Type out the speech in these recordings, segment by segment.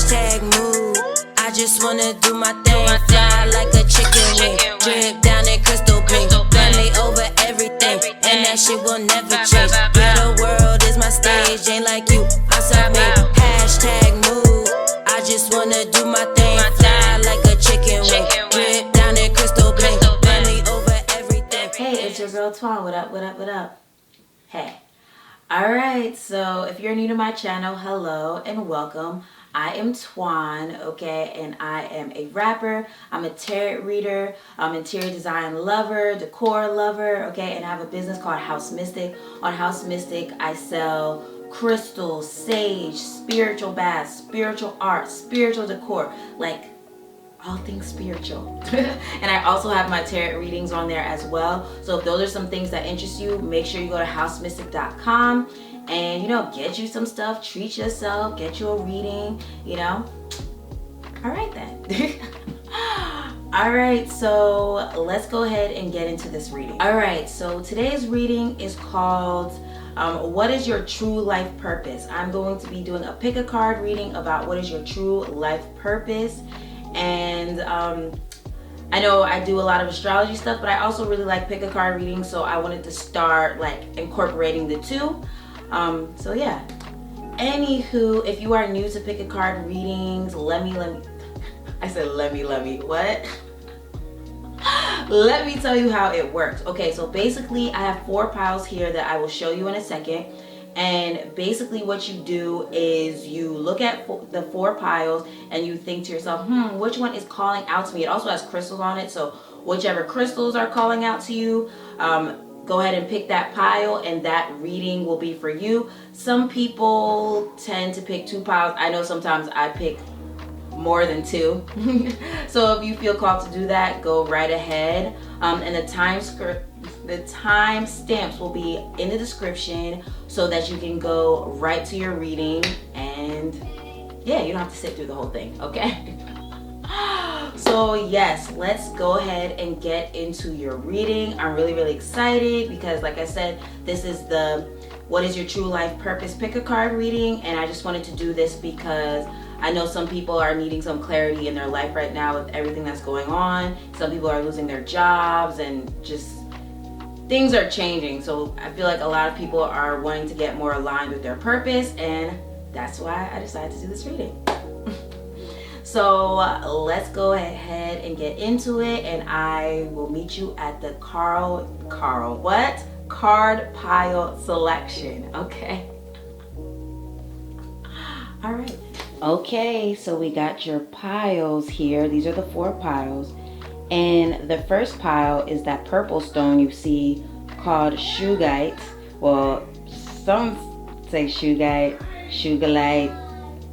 Hashtag move. I just wanna do my thing. Fly like a chicken wing. Drip down in crystal pink. Family over everything. And that shit will never change. Yeah, the world is my stage. Ain't like you, I'm submade. Hashtag move. I just wanna do my thing. Fly like a chicken wing. Drip down in crystal pink. Family over everything. Hey, it's your girl Twan. What up, what up, what up? Hey. Alright, so if you're new to my channel, hello and welcome. I am Twan, okay, and I am a rapper, I'm a tarot reader, I'm an interior design lover, decor lover, okay, and I have a business called House Mystic. On House Mystic, I sell crystals, sage, spiritual baths, spiritual art, spiritual decor, like all things spiritual. And I also have my tarot readings on there as well. So if those are some things that interest you, make sure you go to housemystic.com and, you know, get you some stuff, treat yourself, get you a reading, you know. All right then. All right, so let's go ahead and get into this reading. All right, so today's reading is called what is your true life purpose? I'm going to be doing a pick a card reading about what is your true life purpose. And I know I do a lot of astrology stuff, but I also really like pick a card reading, so I wanted to start like incorporating the two. So yeah. Anywho, if you are new to pick a card readings, let me what? Let me tell you how it works. Okay, so basically I have 4 piles here that I will show you in a second. And basically what you do is you look at the 4 piles and you think to yourself, which one is calling out to me? It also has crystals on it, so whichever crystals are calling out to you, go ahead and pick that pile and that reading will be for you. Some people tend to pick 2 piles. I know sometimes I pick more than 2. So if you feel called to do that, go right ahead. And the time stamps will be in the description so that you can go right to your reading, and yeah, you don't have to sit through the whole thing, okay? So yes, let's go ahead and get into your reading. I'm really excited because, like I said, this is the what is your true life purpose pick a card reading, and I just wanted to do this because I know some people are needing some clarity in their life right now with everything that's going on. Some people are losing their jobs and just things are changing. So I feel like a lot of people are wanting to get more aligned with their purpose, and that's why I decided to do this reading. So let's go ahead and get into it, and I will meet you at the card pile selection, okay? All right. Okay, so we got your piles here. These are the 4 piles. And the first pile is that purple stone you see called shugite. Well, some say shugite, sugarlite.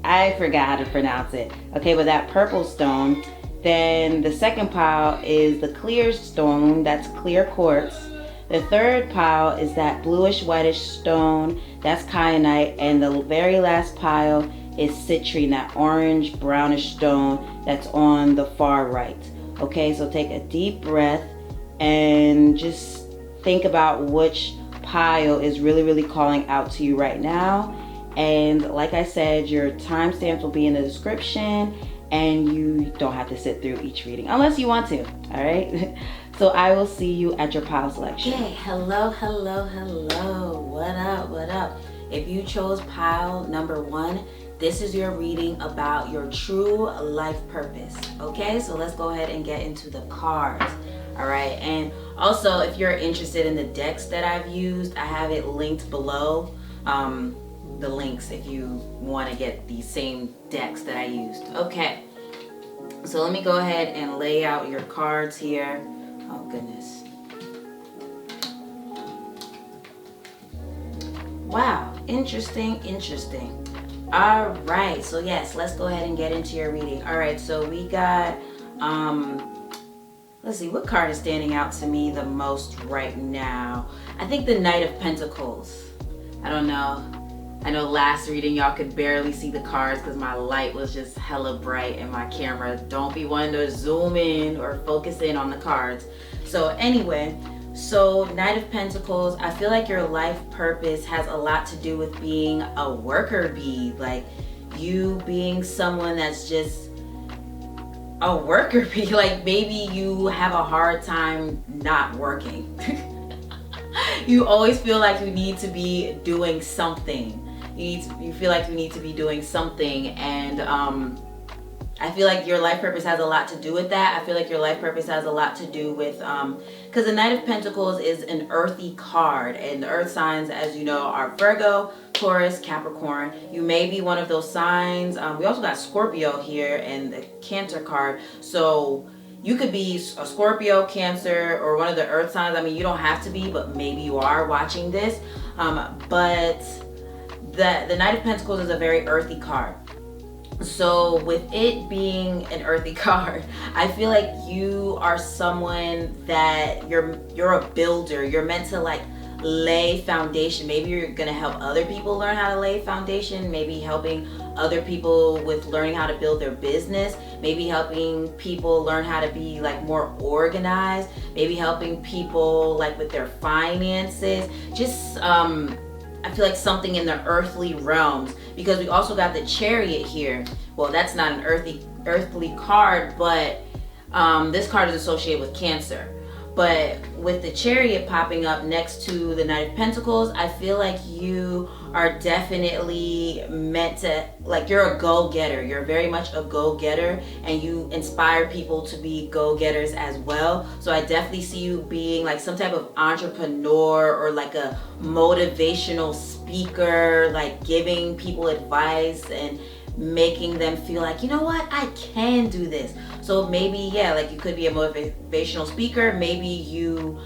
I forgot how to pronounce it. Okay, but that purple stone. Then the second pile is the clear stone. That's clear quartz. The third pile is that bluish whitish stone. That's kyanite. And the very last pile is citrine, that orange brownish stone that's on the far right. Okay, so take a deep breath and just think about which pile is really calling out to you right now. And like I said, your timestamps will be in the description, and you don't have to sit through each reading unless you want to. All right. So I will see you at your pile selection. Okay, hello. What up? If you chose pile number 1, this is your reading about your true life purpose. Okay, so let's go ahead and get into the cards. All right, and also if you're interested in the decks that I've used, I have it linked below. The links if you want to get the same decks that I used. Okay, so let me go ahead and lay out your cards here. Oh goodness. Wow, interesting. All right, so yes, let's go ahead and get into your reading. All right, so we got let's see, what card is standing out to me the most right now? I think the Knight of Pentacles. I don't know. I know last reading y'all could barely see the cards because my light was just hella bright and my camera don't be wanting to zoom in or focus in on the cards. So anyway, so Knight of Pentacles, I feel like your life purpose has a lot to do with being a worker bee. Like you being someone that's just a worker bee. Like maybe you have a hard time not working. You always feel like you need to be doing something. You feel like you need to be doing something, and I feel like your life purpose has a lot to do with that. I feel like your life purpose has a lot to do with, because the Knight of Pentacles is an earthy card, and the earth signs, as you know, are Virgo, Taurus, Capricorn. You may be one of those signs. We also got Scorpio here and the Cancer card. So you could be a Scorpio, Cancer, or one of the earth signs. I mean, you don't have to be, but maybe you are watching this. But the Knight of Pentacles is a very earthy card. So with it being an earthy card, I feel like you are someone that you're a builder. You're meant to like lay foundation. Maybe you're gonna help other people learn how to lay foundation. Maybe helping other people with learning how to build their business. Maybe helping people learn how to be like more organized. Maybe helping people like with their finances. Just I feel like something in the earthly realms, because we also got the Chariot here. Well, that's not an earthly card, but this card is associated with Cancer. But with the Chariot popping up next to the Knight of Pentacles, I feel like you are definitely meant to, like, you're a go-getter. You're very much a go-getter, and you inspire people to be go-getters as well. So I definitely see you being like some type of entrepreneur or like a motivational speaker, like giving people advice and making them feel like, you know what, I can do this. So maybe, yeah, like you could be a motivational speaker. Maybe you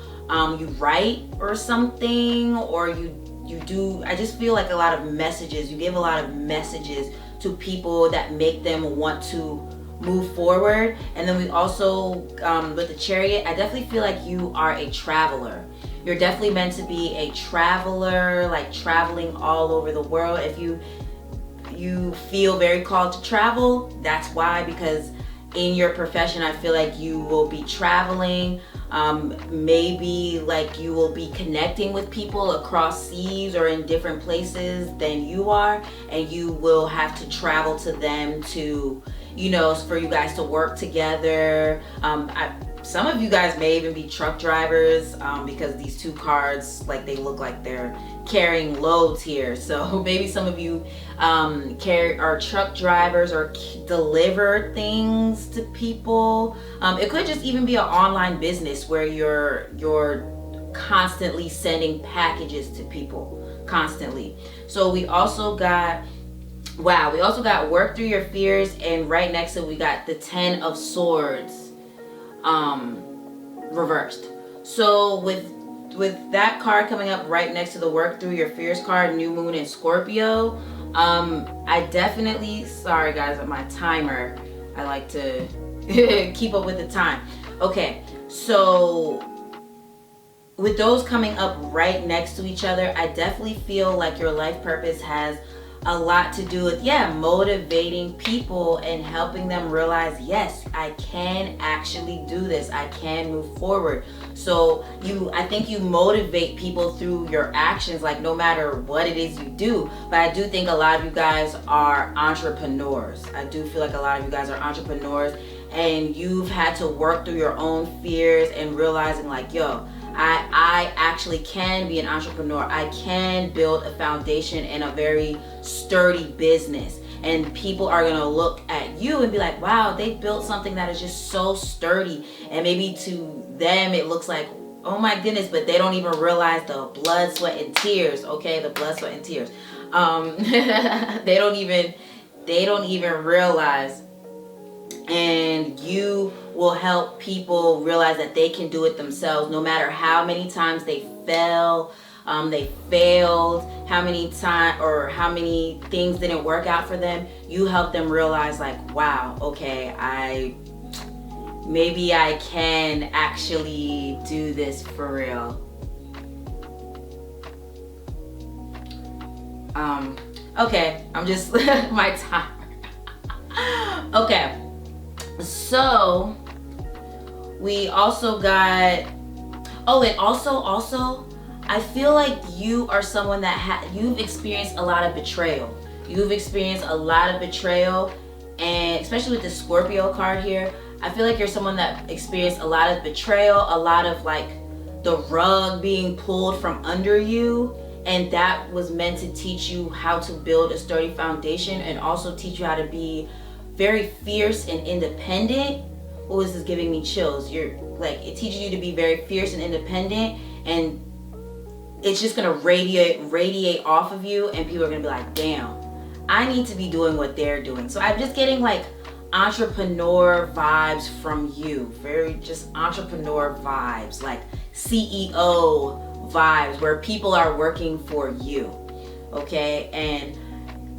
write or something, or you do. I just feel like a lot of messages. You give a lot of messages to people that make them want to move forward. And then we also, with the Chariot, I definitely feel like you are a traveler. You're definitely meant to be a traveler, like traveling all over the world. If you feel very called to travel, that's why, because in your profession, I feel like you will be traveling. Maybe like you will be connecting with people across seas or in different places than you are, and you will have to travel to them to, you know, for you guys to work together. Some of you guys may even be truck drivers, because these two cards, like, they look like they're carrying loads here. So maybe some of you are truck drivers or deliver things to people. It could just even be an online business where you're constantly sending packages to people, constantly. So we also got, wow, we also got work through your fears, and right next to it we got the 10 of Swords reversed. So with that card coming up right next to the work through your fears card, new moon in Scorpio, I definitely, sorry guys, my timer, I like to keep up with the time. Okay, so with those coming up right next to each other, I definitely feel like your life purpose has a lot to do with, yeah, motivating people and helping them realize, yes, I can actually do this. I can move forward. So I think you motivate people through your actions, like no matter what it is you do. But I do think a lot of you guys are entrepreneurs. I do feel like a lot of you guys are entrepreneurs, and you've had to work through your own fears and realizing like, yo, I actually can be an entrepreneur. I can build a foundation and a very sturdy business. And people are gonna look at you and be like, wow, they built something that is just so sturdy. And maybe to them it looks like, oh my goodness, but they don't even realize the blood, sweat, and tears. Okay, the blood, sweat, and tears. They don't even realize. And you will help people realize that they can do it themselves, no matter how many times they failed, how many times or how many things didn't work out for them. You help them realize like, wow, okay, maybe I can actually do this for real. Okay, I'm just my timer. Okay. So we also got, oh, and also I feel like you are someone that you've experienced a lot of betrayal. You've experienced a lot of betrayal, and especially with the Scorpio card here, I feel like you're someone that experienced a lot of betrayal, a lot of like the rug being pulled from under you, and that was meant to teach you how to build a sturdy foundation and also teach you how to be very fierce and independent. Oh, this is giving me chills. You're like, it teaches you to be very fierce and independent, and it's just gonna radiate off of you, and people are gonna be like, damn, I need to be doing what they're doing. So I'm just getting like entrepreneur vibes from you, very just entrepreneur vibes, like CEO vibes, where people are working for you. Okay, and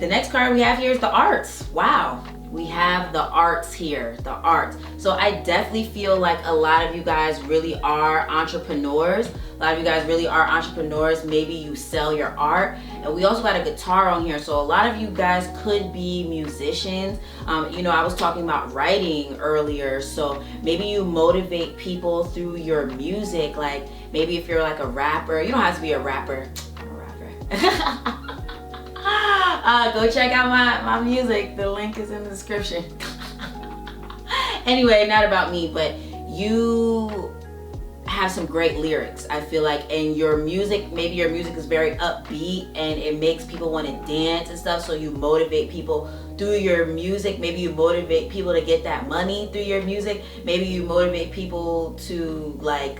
the next card we have here is the arts. Wow, we have the arts here, the arts. So I definitely feel like a lot of you guys really are entrepreneurs. A lot of you guys really are entrepreneurs. Maybe you sell your art. And we also got a guitar on here. So a lot of you guys could be musicians. You know, I was talking about writing earlier. So maybe you motivate people through your music. Like maybe if you're like a rapper, you don't have to be a rapper. I'm a rapper. Go check out my music. The link is in the description. Anyway, not about me, but you have some great lyrics, I feel like, and your music, maybe your music is very upbeat and it makes people want to dance and stuff, so you motivate people through your music. Maybe you motivate people to get that money through your music. Maybe you motivate people to like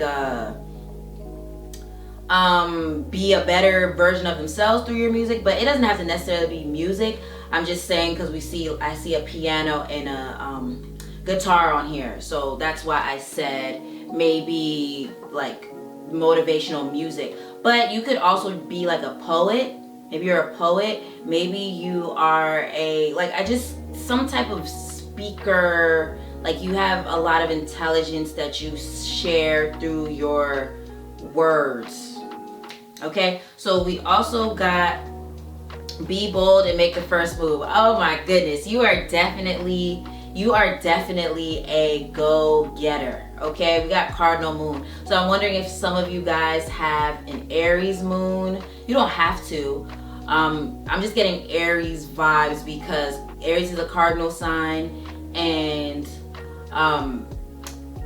be a better version of themselves through your music. But it doesn't have to necessarily be music. I'm just saying because I see a piano and a guitar on here, so that's why I said maybe like motivational music. But you could also be like a poet. Maybe you're a poet. Maybe you are some type of speaker. Like you have a lot of intelligence that you share through your words. Okay, so we also got be bold and make the first move. Oh my goodness, you are definitely a go-getter. Okay, we got cardinal moon. So I'm wondering if some of you guys have an Aries moon. You don't have to. I'm just getting Aries vibes because Aries is a cardinal sign, and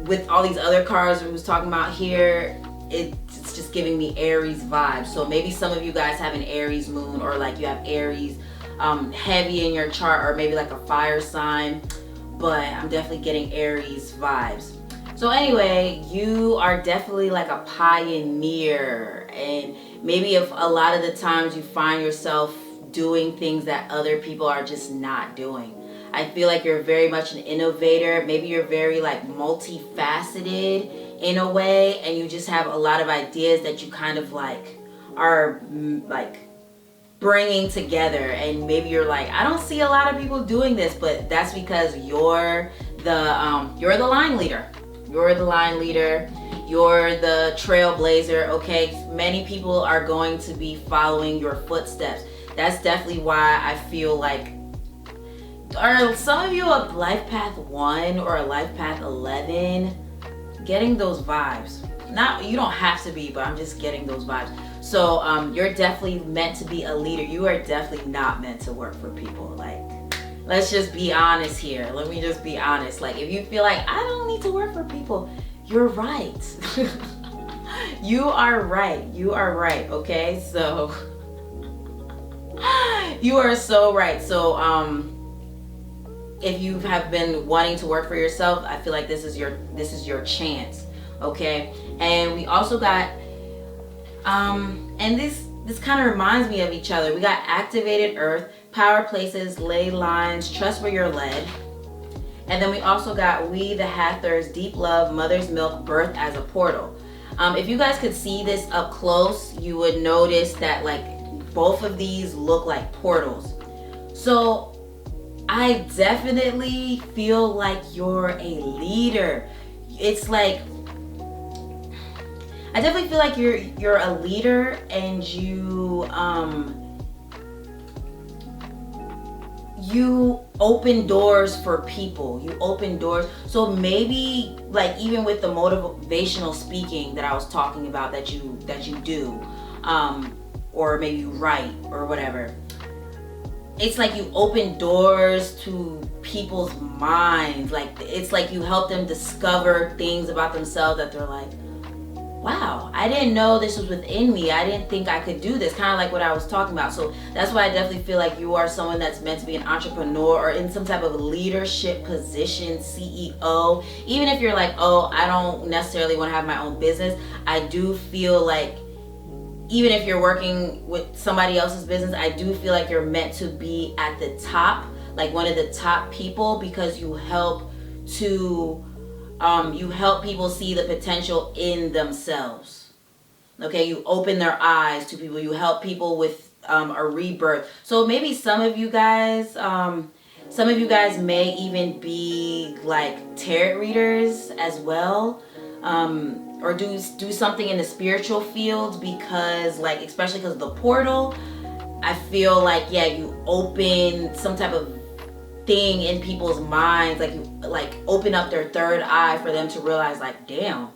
with all these other cards we was talking about here, it's just giving me Aries vibes. So maybe some of you guys have an Aries moon, or like you have Aries heavy in your chart, or maybe like a fire sign. But I'm definitely getting Aries vibes. So anyway, you are definitely like a pioneer, and maybe if a lot of the times you find yourself doing things that other people are just not doing. I feel like you're very much an innovator. Maybe you're very like multifaceted in a way, and you just have a lot of ideas that you kind of like are like bringing together, and maybe you're like, I don't see a lot of people doing this, but that's because you're the line leader. You're the line leader. You're the trailblazer. Okay, many people are going to be following your footsteps. That's definitely why I feel like, are some of you a life path 1 or a life path 11? Getting those vibes. Not, you don't have to be, but I'm just getting those vibes. So you're definitely meant to be a leader. You are definitely not meant to work for people. Like, let's just be honest here. Let me just be honest. Like, if you feel like I don't need to work for people, you're right. You are right. You are right. Okay, so you are so right. So if you have been wanting to work for yourself, I feel like this is your chance. Okay, and we also got and this kind of reminds me of each other. We got activated earth, power places, ley lines, trust where you're led. And then we also got we the Hathors, deep love, mother's milk, birth as a portal. If you guys could see this up close, you would notice that like both of these look like portals. So I definitely feel like you're a leader. It's like, I definitely feel like you're a leader, and you open doors for people. You open doors. So maybe like even with the motivational speaking that I was talking about that you do, or maybe you write or whatever. it's like you open doors to people's minds. Like it's like you help them discover things about themselves that they're like, wow, I didn't know this was within me. I didn't think I could do this. Kind of like what I was talking about. So that's why I definitely feel like you are someone that's meant to be an entrepreneur or in some type of leadership position, CEO. Even if you're like, oh, I don't necessarily want to have my own business, I do feel like even if you're working with somebody else's business, I do feel like you're meant to be at the top, like one of the top people, because you help people see the potential in themselves. Okay, you open their eyes to people. You help people with a rebirth. So maybe some of you guys may even be like tarot readers as well, or do something in the spiritual field, because like, especially because of the portal, I feel like, yeah, you open some type of thing in people's minds, like you like open up their third eye for them to realize, like, damn,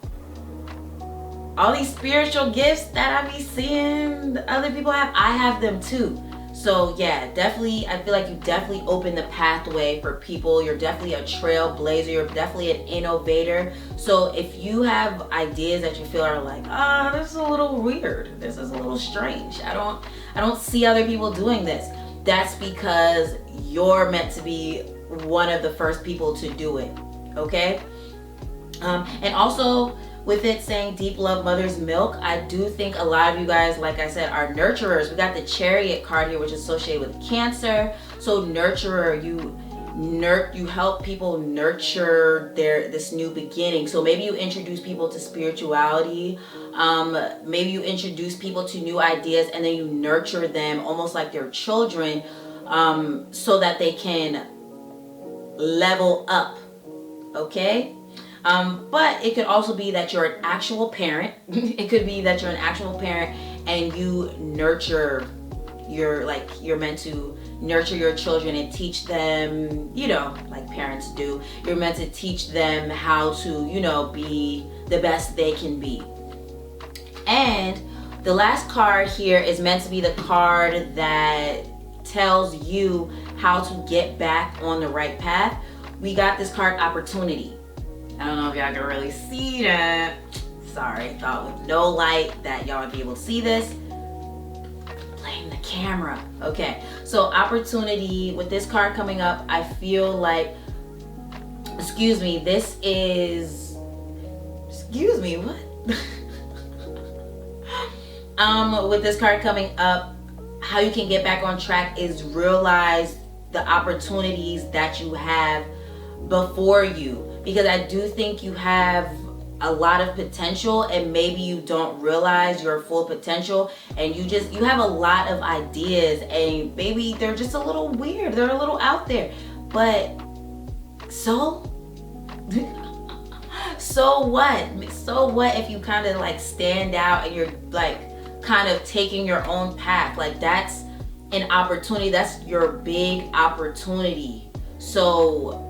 all these spiritual gifts that I be seeing other people have, I have them too. So yeah, definitely, I feel like you definitely open the pathway for people. You're definitely a trailblazer. You're definitely an innovator. So if you have ideas that you feel are like, this is a little weird, this is a little strange, I don't see other people doing this, that's because you're meant to be one of the first people to do it. Okay? And also, with it saying deep love mother's milk, I do think a lot of you guys, like I said, are nurturers. We got the Chariot card here, which is associated with Cancer. So nurturer, you help people nurture this new beginning. So maybe you introduce people to spirituality, maybe you introduce people to new ideas, and then you nurture them almost like they're children, so that they can level up. Okay? But it could also be that you're an actual parent. It could be that you're an actual parent and you nurture you're meant to nurture your children and teach them, like parents do. You're meant to teach them how to, be the best they can be. And the last card here is meant to be the card that tells you how to get back on the right path. We got this card, Opportunity. I don't know if y'all can really see that. Sorry, thought with no light that y'all would be able to see this. Blame the camera. Okay, so Opportunity, with this card coming up, I feel like, what? With this card coming up, how you can get back on track is realize the opportunities that you have before you, because I do think you have a lot of potential and maybe you don't realize your full potential, and you have a lot of ideas and maybe they're just a little weird, they're a little out there, but so what if you kind of like stand out and you're like kind of taking your own path? Like, that's an opportunity, that's your big opportunity. So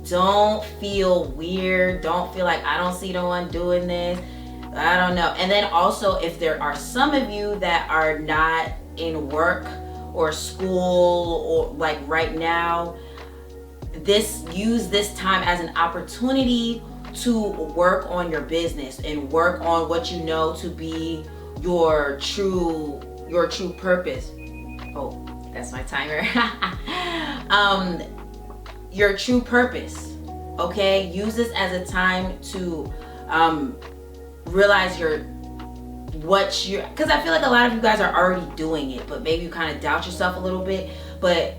don't feel weird, don't feel like I don't see no one doing this, I don't know. And then also, if there are some of you that are not in work or school or like right now, use this time as an opportunity to work on your business and work on what you know to be your true purpose. Oh, that's my timer. Your true purpose. Okay, use this as a time to realize because I feel like a lot of you guys are already doing it, but maybe you kind of doubt yourself a little bit. But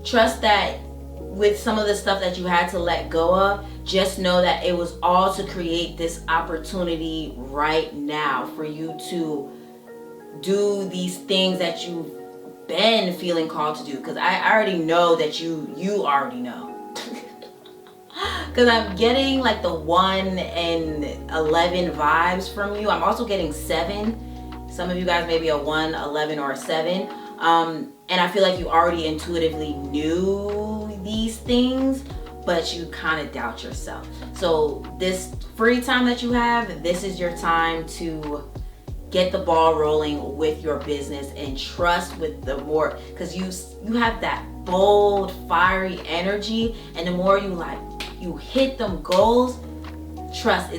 trust that with some of the stuff that you had to let go of, just know that it was all to create this opportunity right now for you to do these things that you've been feeling called to do. Because I already know that you already know. Because I'm getting like the 1 and 11 vibes from you. I'm also getting 7. Some of you guys may be a 1, 11, or a 7. And I feel like you already intuitively knew these things, but you kind of doubt yourself. So this free time that you have, this is your time to get the ball rolling with your business and trust with the more, because you have that bold, fiery energy, and the more you hit them goals, trust,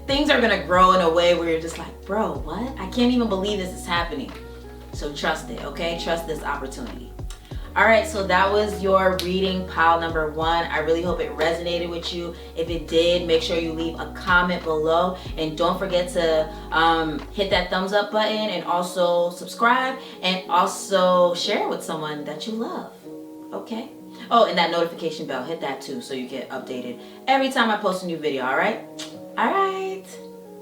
things are gonna grow in a way where you're just like, bro, what? I can't even believe this is happening. So trust it, okay? Trust this opportunity. All right, so that was your reading pile number 1. I really hope it resonated with you. If it did, make sure you leave a comment below, and don't forget to hit that thumbs up button, and also subscribe, and also share it with someone that you love, okay? Oh, and that notification bell, hit that too, so you get updated every time I post a new video. All right,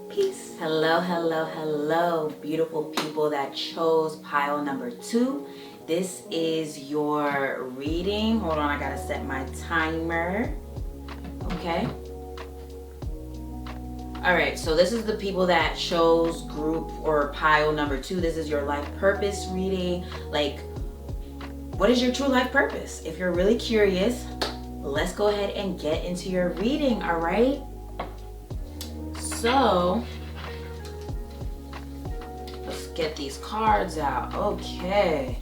peace. Hello, beautiful people that chose pile number 2. This is your reading. Hold on, I gotta set my timer. Okay. All right, so this is the people that chose group or pile number 2. This is your life purpose reading. Like, what is your true life purpose? If you're really curious, let's go ahead and get into your reading, all right? So, let's get these cards out. Okay.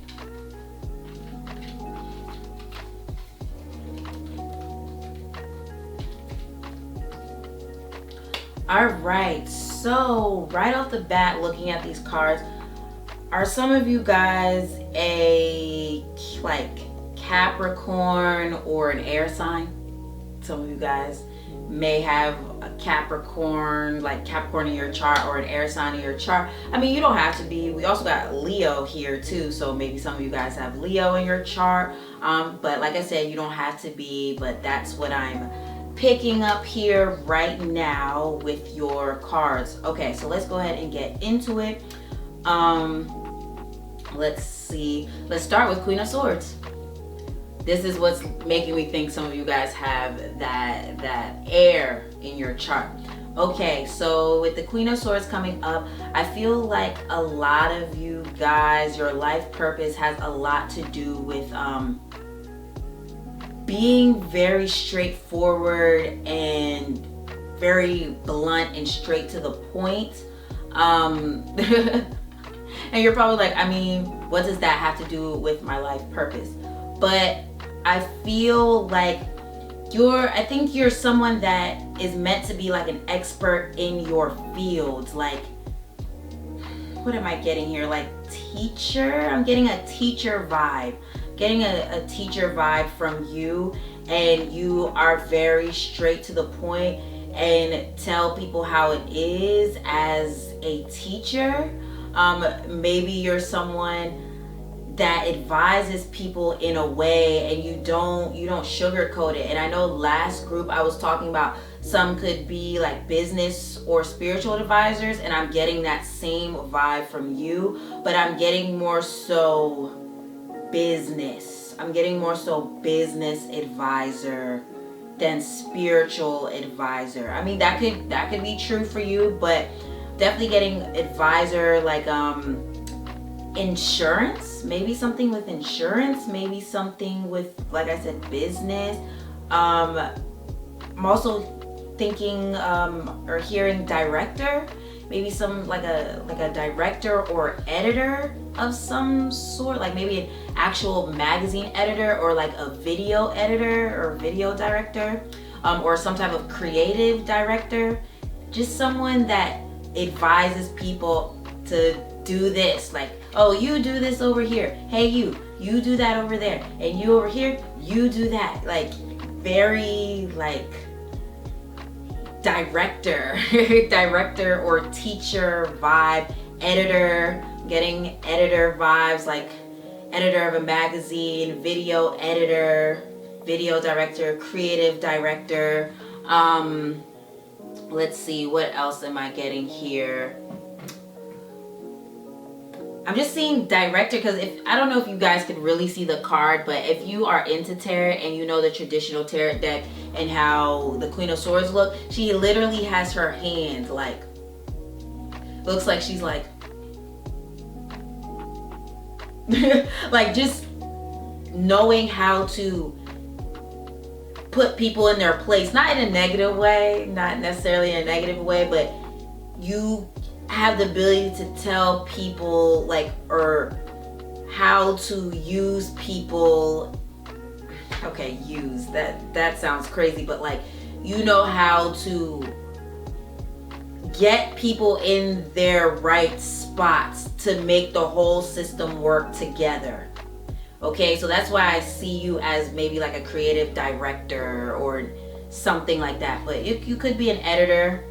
All right, so right off the bat, looking at these cards, are some of you guys a Capricorn or an air sign? Some of you guys may have a Capricorn, like Capricorn in your chart, or an air sign in your chart. I mean, you don't have to be. We also got Leo here too, so maybe some of you guys have Leo in your chart. But like I said, you don't have to be, but that's what I'm picking up here right now with your cards. Okay, so let's go ahead and get into it. Let's see. Let's start with Queen of Swords. This is what's making me think some of you guys have that air in your chart. Okay, so with the Queen of Swords coming up, I feel like a lot of you guys, your life purpose has a lot to do with being very straightforward and very blunt and straight to the point. And you're probably like, I mean, what does that have to do with my life purpose? But I feel like I think you're someone that is meant to be like an expert in your field. Like, what am I getting here? Like teacher? I'm getting a teacher vibe. Getting a teacher vibe from you, and you are very straight to the point and tell people how it is as a teacher. Maybe you're someone that advises people in a way, and you don't sugarcoat it. And I know last group I was talking about some could be like business or spiritual advisors, and I'm getting that same vibe from you, but I'm getting more so business. I'm getting more so business advisor than spiritual advisor. I mean, that could be true for you, but definitely getting advisor, like insurance, maybe something with insurance, maybe something with, like I said, business. I'm also thinking or hearing director, maybe some like a director or editor of some sort, like maybe an actual magazine editor, or like a video editor or video director, or some type of creative director. Just someone that advises people to do this, like, oh, you do this over here, hey, you do that over there, and you over here, you do that. Like very like director or teacher vibe. Editor, getting editor vibes, like editor of a magazine, video editor, video director, creative director. Let's see, what else am I getting here? I'm just seeing director, because I don't know if you guys can really see the card, but if you are into tarot and you know the traditional tarot deck and how the Queen of Swords look, she literally has her hand like, looks like she's like like just knowing how to put people in their place, not in a negative way, not necessarily in a negative way, but you have the ability to tell people like, or how to use people. Okay, use that sounds crazy, but like, you know how to get people in their right spots to make the whole system work together. Okay, so that's why I see you as maybe like a creative director or something like that. But you could be an editor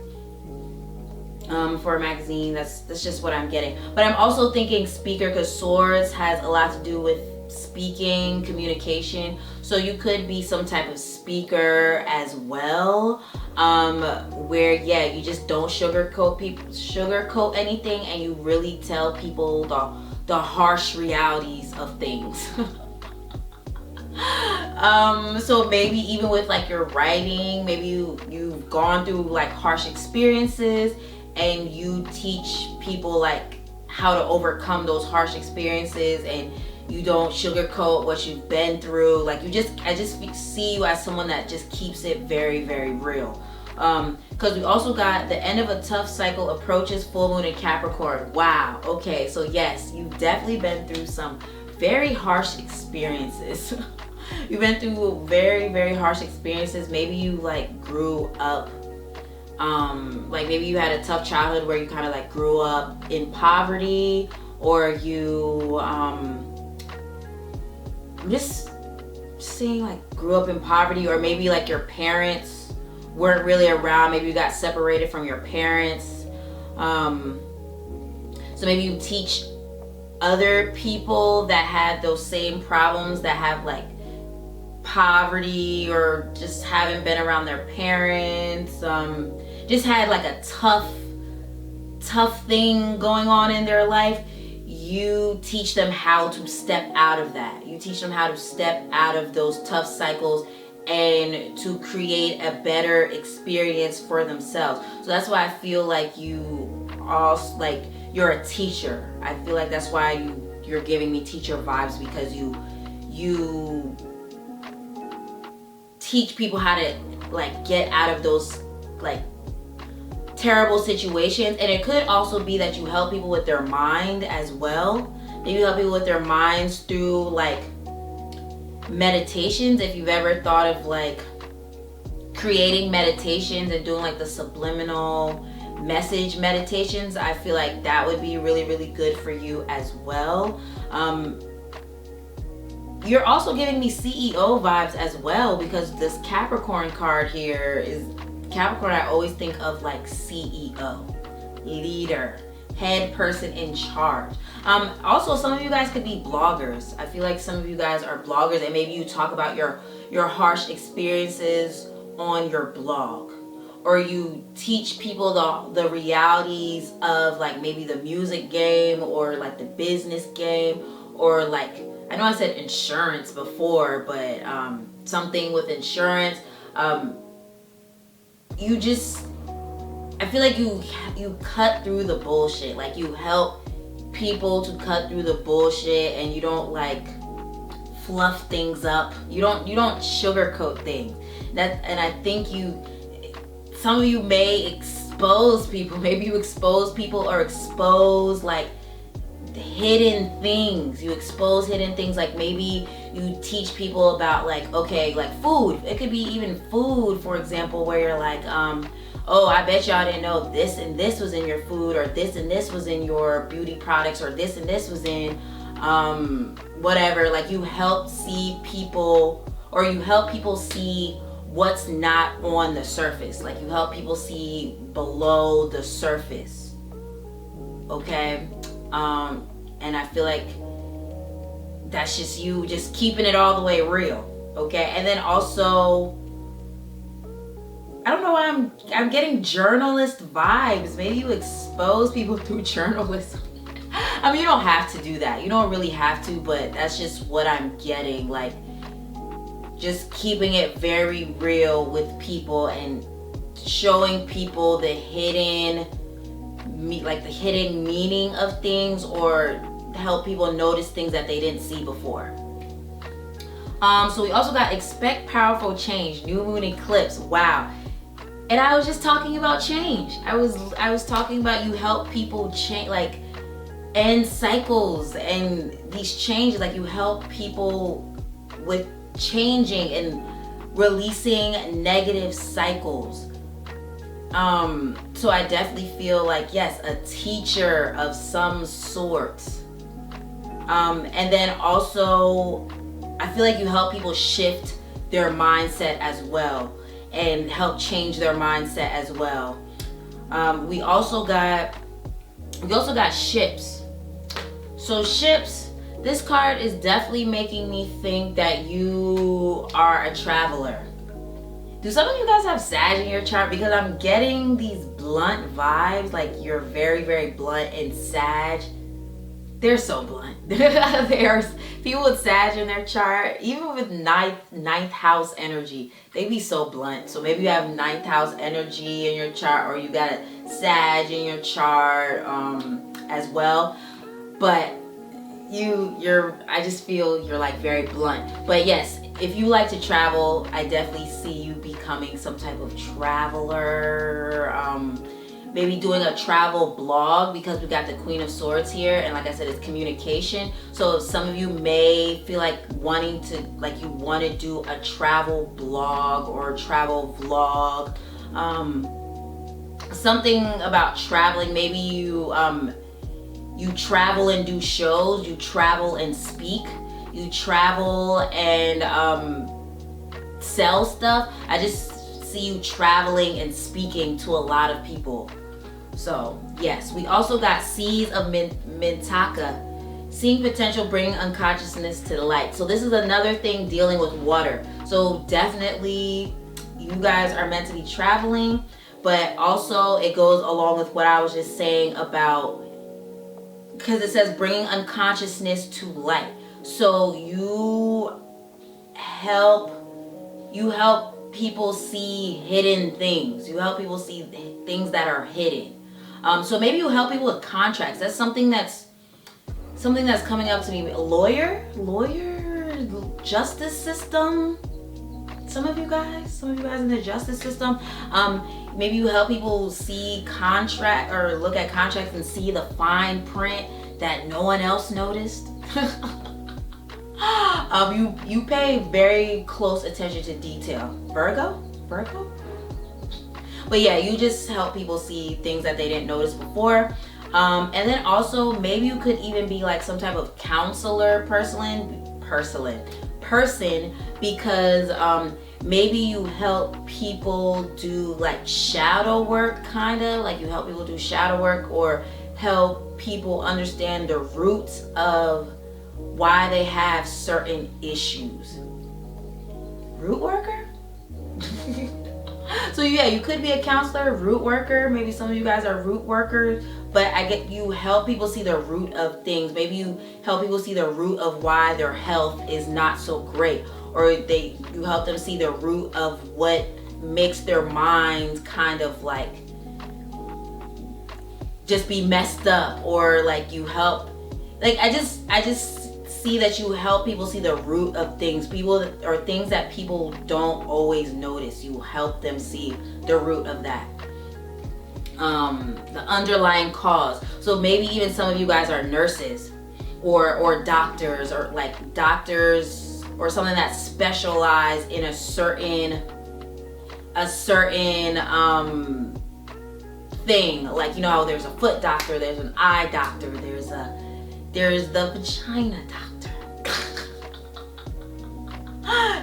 for a magazine. That's just what I'm getting. But I'm also thinking speaker, because swords has a lot to do with speaking, communication. So you could be some type of speaker as well, where you just don't sugarcoat anything, and you really tell people the harsh realities of things. So maybe even with like your writing, maybe you've gone through like harsh experiences, and you teach people like how to overcome those harsh experiences, and you don't sugarcoat what you've been through. Like I just see you as someone that just keeps it very, very real. Because we also got the end of a tough cycle approaches, full moon in Capricorn. Wow. Okay, so yes, you've definitely been through some very harsh experiences. You've been through very, very harsh experiences. Maybe you like grew up, like maybe you had a tough childhood where you kind of like grew up in poverty, or you I'm just saying like grew up in poverty, or maybe like your parents weren't really around. Maybe you got separated from your parents. So maybe you teach other people that had those same problems, that have like poverty, or just haven't been around their parents, just had like a tough thing going on in their life. You teach them how to step out of that. You teach them how to step out of those tough cycles and to create a better experience for themselves. So that's why I feel like you're a teacher. I feel like that's why you're giving me teacher vibes, because you teach people how to like get out of those like terrible situations. And it could also be that you help people with their mind as well. Maybe you help people with their minds through like meditations. If you've ever thought of like creating meditations and doing like the subliminal message meditations, I feel like that would be really, really good for you as well. You're also giving me CEO vibes as well, because this Capricorn card here is Capricorn. I always think of like CEO, leader, head person in charge. Also, some of you guys could be bloggers. I feel like some of you guys are bloggers, and maybe you talk about your harsh experiences on your blog, or you teach people the realities of like maybe the music game, or like the business game, or like, I know I said insurance before, but something with insurance. I feel like you cut through the bullshit. Like you help people to cut through the bullshit, and you don't like fluff things up. You don't sugarcoat things. And I think some of you may expose people. Maybe you expose people, or expose like hidden things. You expose hidden things. Like maybe you teach people about like, okay, like food. It could be even food, for example, where you're like, oh, I bet y'all didn't know this and this was in your food, or this and this was in your beauty products, or this and this was in whatever. Like you help see people, or you help people see what's not on the surface. Like you help people see below the surface. Okay? And I feel like that's just you just keeping it all the way real. Okay? And then also, I don't know why I'm getting journalist vibes. Maybe you expose people through journalism. I mean, you don't have to do that. You don't really have to, but that's just what I'm getting. Like, just keeping it very real with people, and showing people the hidden meaning of things, or help people notice things that they didn't see before. So we also got expect powerful change, new moon eclipse. Wow. And I was just talking about change. I was talking about you help people change, like end cycles and these changes. Like you help people with changing and releasing negative cycles. So I definitely feel like, yes, a teacher of some sort. And then also I feel like you help people shift their mindset as well and help change their mindset as well. We also got ships. So ships, this card is definitely making me think that you are a traveler. Do some of you guys have Sag in your chart? Because I'm getting these blunt vibes, like you're very, very blunt, and Sag, they're so blunt. There's people with Sag in their chart, even with ninth house energy, they be so blunt. So maybe you have ninth house energy in your chart, or you got a Sag in your chart as well. But I just feel you're like very blunt. But yes, if you like to travel, I definitely see you becoming some type of traveler. Maybe doing a travel blog, because we got the Queen of Swords here, and like I said, it's communication. So some of you may feel like wanting to, like you want to do a travel blog or a travel vlog. Something about traveling. Maybe you travel and do shows, you travel and speak, you travel and sell stuff. I just see you traveling and speaking to a lot of people. So yes, we also got Seas of Mintaka, seeing potential, bringing unconsciousness to the light. So this is another thing dealing with water. So definitely you guys are meant to be traveling, but also it goes along with what I was just saying about, because it says bringing unconsciousness to light. So you help people see hidden things. You help people see things that are hidden. So maybe you help people with contracts. That's something that's coming up to me. A lawyer, justice system. Some of you guys in the justice system. Maybe you help people see contract or look at contracts and see the fine print that no one else noticed. You pay very close attention to detail. Virgo? But yeah, you just help people see things that they didn't notice before. And then also maybe you could even be like some type of counselor person, because maybe you help people do like shadow work, kind of like you help people do shadow work, or help people understand the roots of why they have certain issues. Root worker? So yeah, you could be a counselor, root worker. Maybe some of you guys are root workers, but I get you help people see the root of things. Maybe you help people see the root of why their health is not so great, or you help them see the root of what makes their minds kind of like just be messed up, or like you help, like I just see that you help people see the root of things, or things that people don't always notice. You help them see the root of that, the underlying cause. So maybe even some of you guys are nurses or doctors, or like doctors or something that specialize in a certain thing. Like, you know how there's a foot doctor, there's an eye doctor, there's the vagina doctor.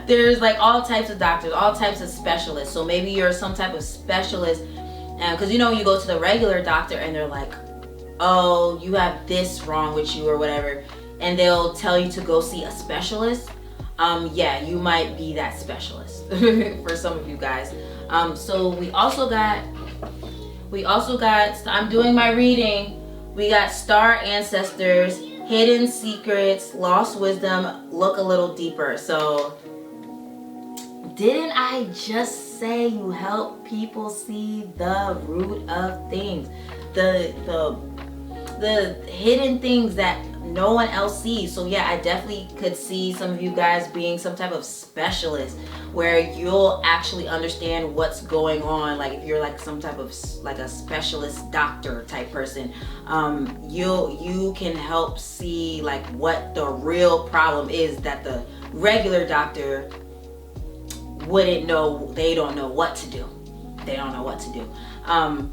There's like all types of doctors, all types of specialists. So maybe you're some type of specialist, because you know you go to the regular doctor and they're like, oh, you have this wrong with you or whatever, and they'll tell you to go see a specialist. Yeah, you might be that specialist for some of you guys. So we also got, I'm doing my reading. We got star ancestors, hidden secrets, lost wisdom, look a little deeper. So didn't I just say you help people see the root of things? The hidden things that no one else sees. So yeah, I definitely could see some of you guys being some type of specialist where you'll actually understand what's going on. Like if you're like some type of like a specialist doctor type person, you can help see like what the real problem is that the regular doctor wouldn't know. They don't know what to do. They don't know what to do.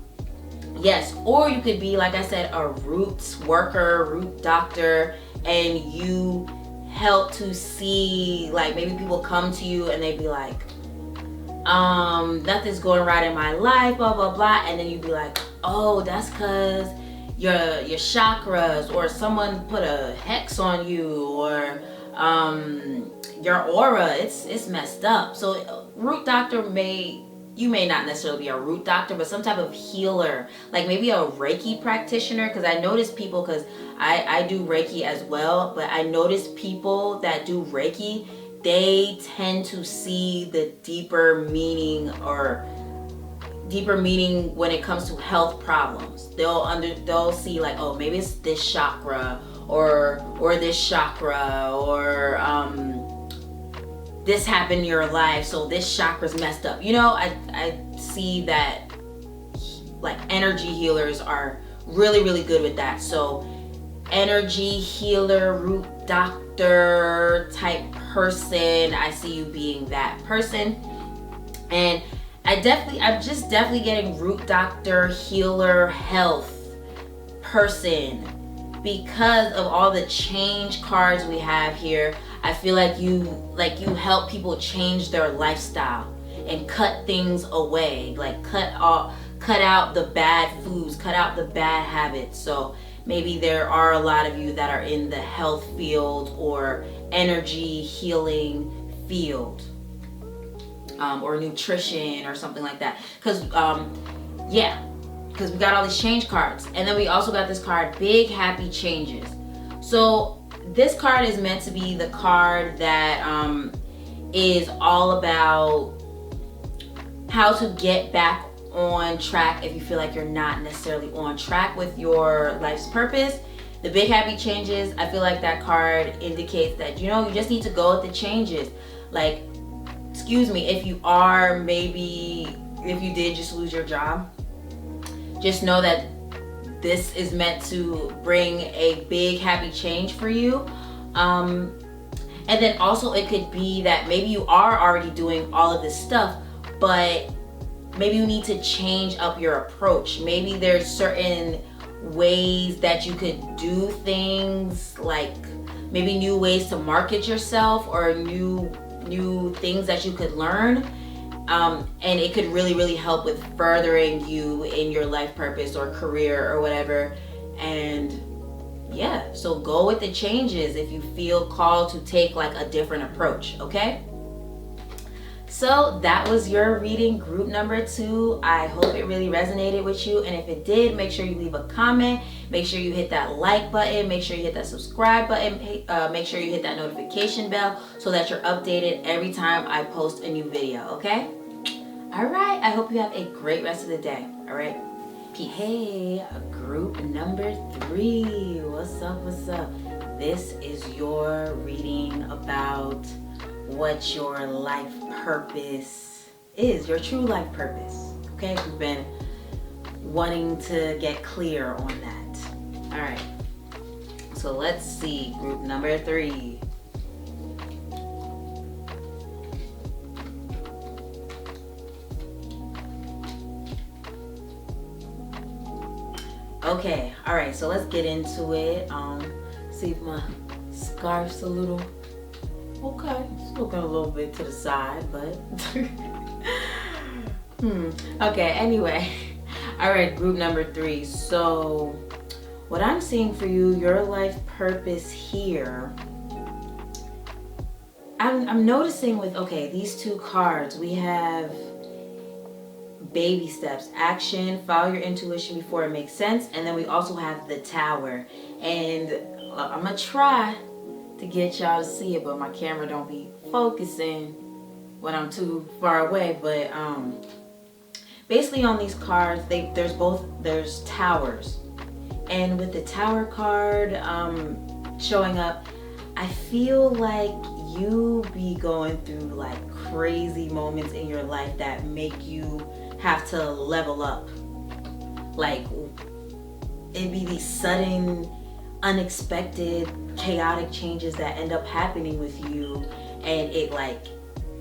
Yes, or you could be, like I said, a roots worker, root doctor, and you help to see, like maybe people come to you and they be like, nothing's going right in my life, blah blah blah, and then you'd be like, oh, that's cause your chakras, or someone put a hex on you, or your aura, it's messed up. So root doctor you may not necessarily be a root doctor, but some type of healer, like maybe a Reiki practitioner. Because I notice people, because I do Reiki as well, but I notice people that do Reiki, they tend to see the deeper meaning when it comes to health problems. They'll see like, oh, maybe it's this chakra or this chakra, or this happened in your life, so this chakra's messed up. You know, I see that like energy healers are really, really good with that. So energy healer, root doctor type person, I see you being that person. And I'm just definitely getting root doctor, healer, health person, because of all the change cards we have here. I feel like you help people change their lifestyle and cut things away, like cut out the bad foods, cut out the bad habits. So maybe there are a lot of you that are in the health field or energy healing field, or nutrition or something like that. Because we got all these change cards, and then we also got this card, big happy changes. So this card is meant to be the card that is all about how to get back on track if you feel like you're not necessarily on track with your life's purpose. The big happy changes, I feel like that card indicates that, you just need to go with the changes. Like, excuse me, if you did just lose your job, just know that this is meant to bring a big happy change for you. And then also it could be that maybe you are already doing all of this stuff, but maybe you need to change up your approach. Maybe there's certain ways that you could do things, like maybe new ways to market yourself, or new things that you could learn. And it could really, really help with furthering you in your life purpose or career or whatever. And yeah, so go with the changes if you feel called to take like a different approach, okay? So that was your reading, group number 2. I hope it really resonated with you. And if it did, make sure you leave a comment. Make sure you hit that like button. Make sure you hit that subscribe button. Make sure you hit that notification bell so that you're updated every time I post a new video, okay? All right, I hope you have a great rest of the day. All right, peace. Hey, group number 3. What's up, what's up? This is your reading about what your life purpose is, your true life purpose. Okay, we've been wanting to get clear on that. All right, so let's see, group number 3. Okay, all right, so let's get into it. See if my scarf's a little, okay, it's looking a little bit to the side, but okay, anyway. All right, group number 3. So what I'm seeing for you, your life purpose here, I'm noticing with, okay, these 2 cards, we have baby steps, action, follow your intuition before it makes sense, and then we also have the Tower. And I'm gonna try to get y'all to see it, but my camera don't be focusing when I'm too far away. But basically on these cards, there's towers, and with the Tower card, showing up, I feel like you be going through like crazy moments in your life that make you have to level up. Like, it'd be these sudden, unexpected, chaotic changes that end up happening with you, and it like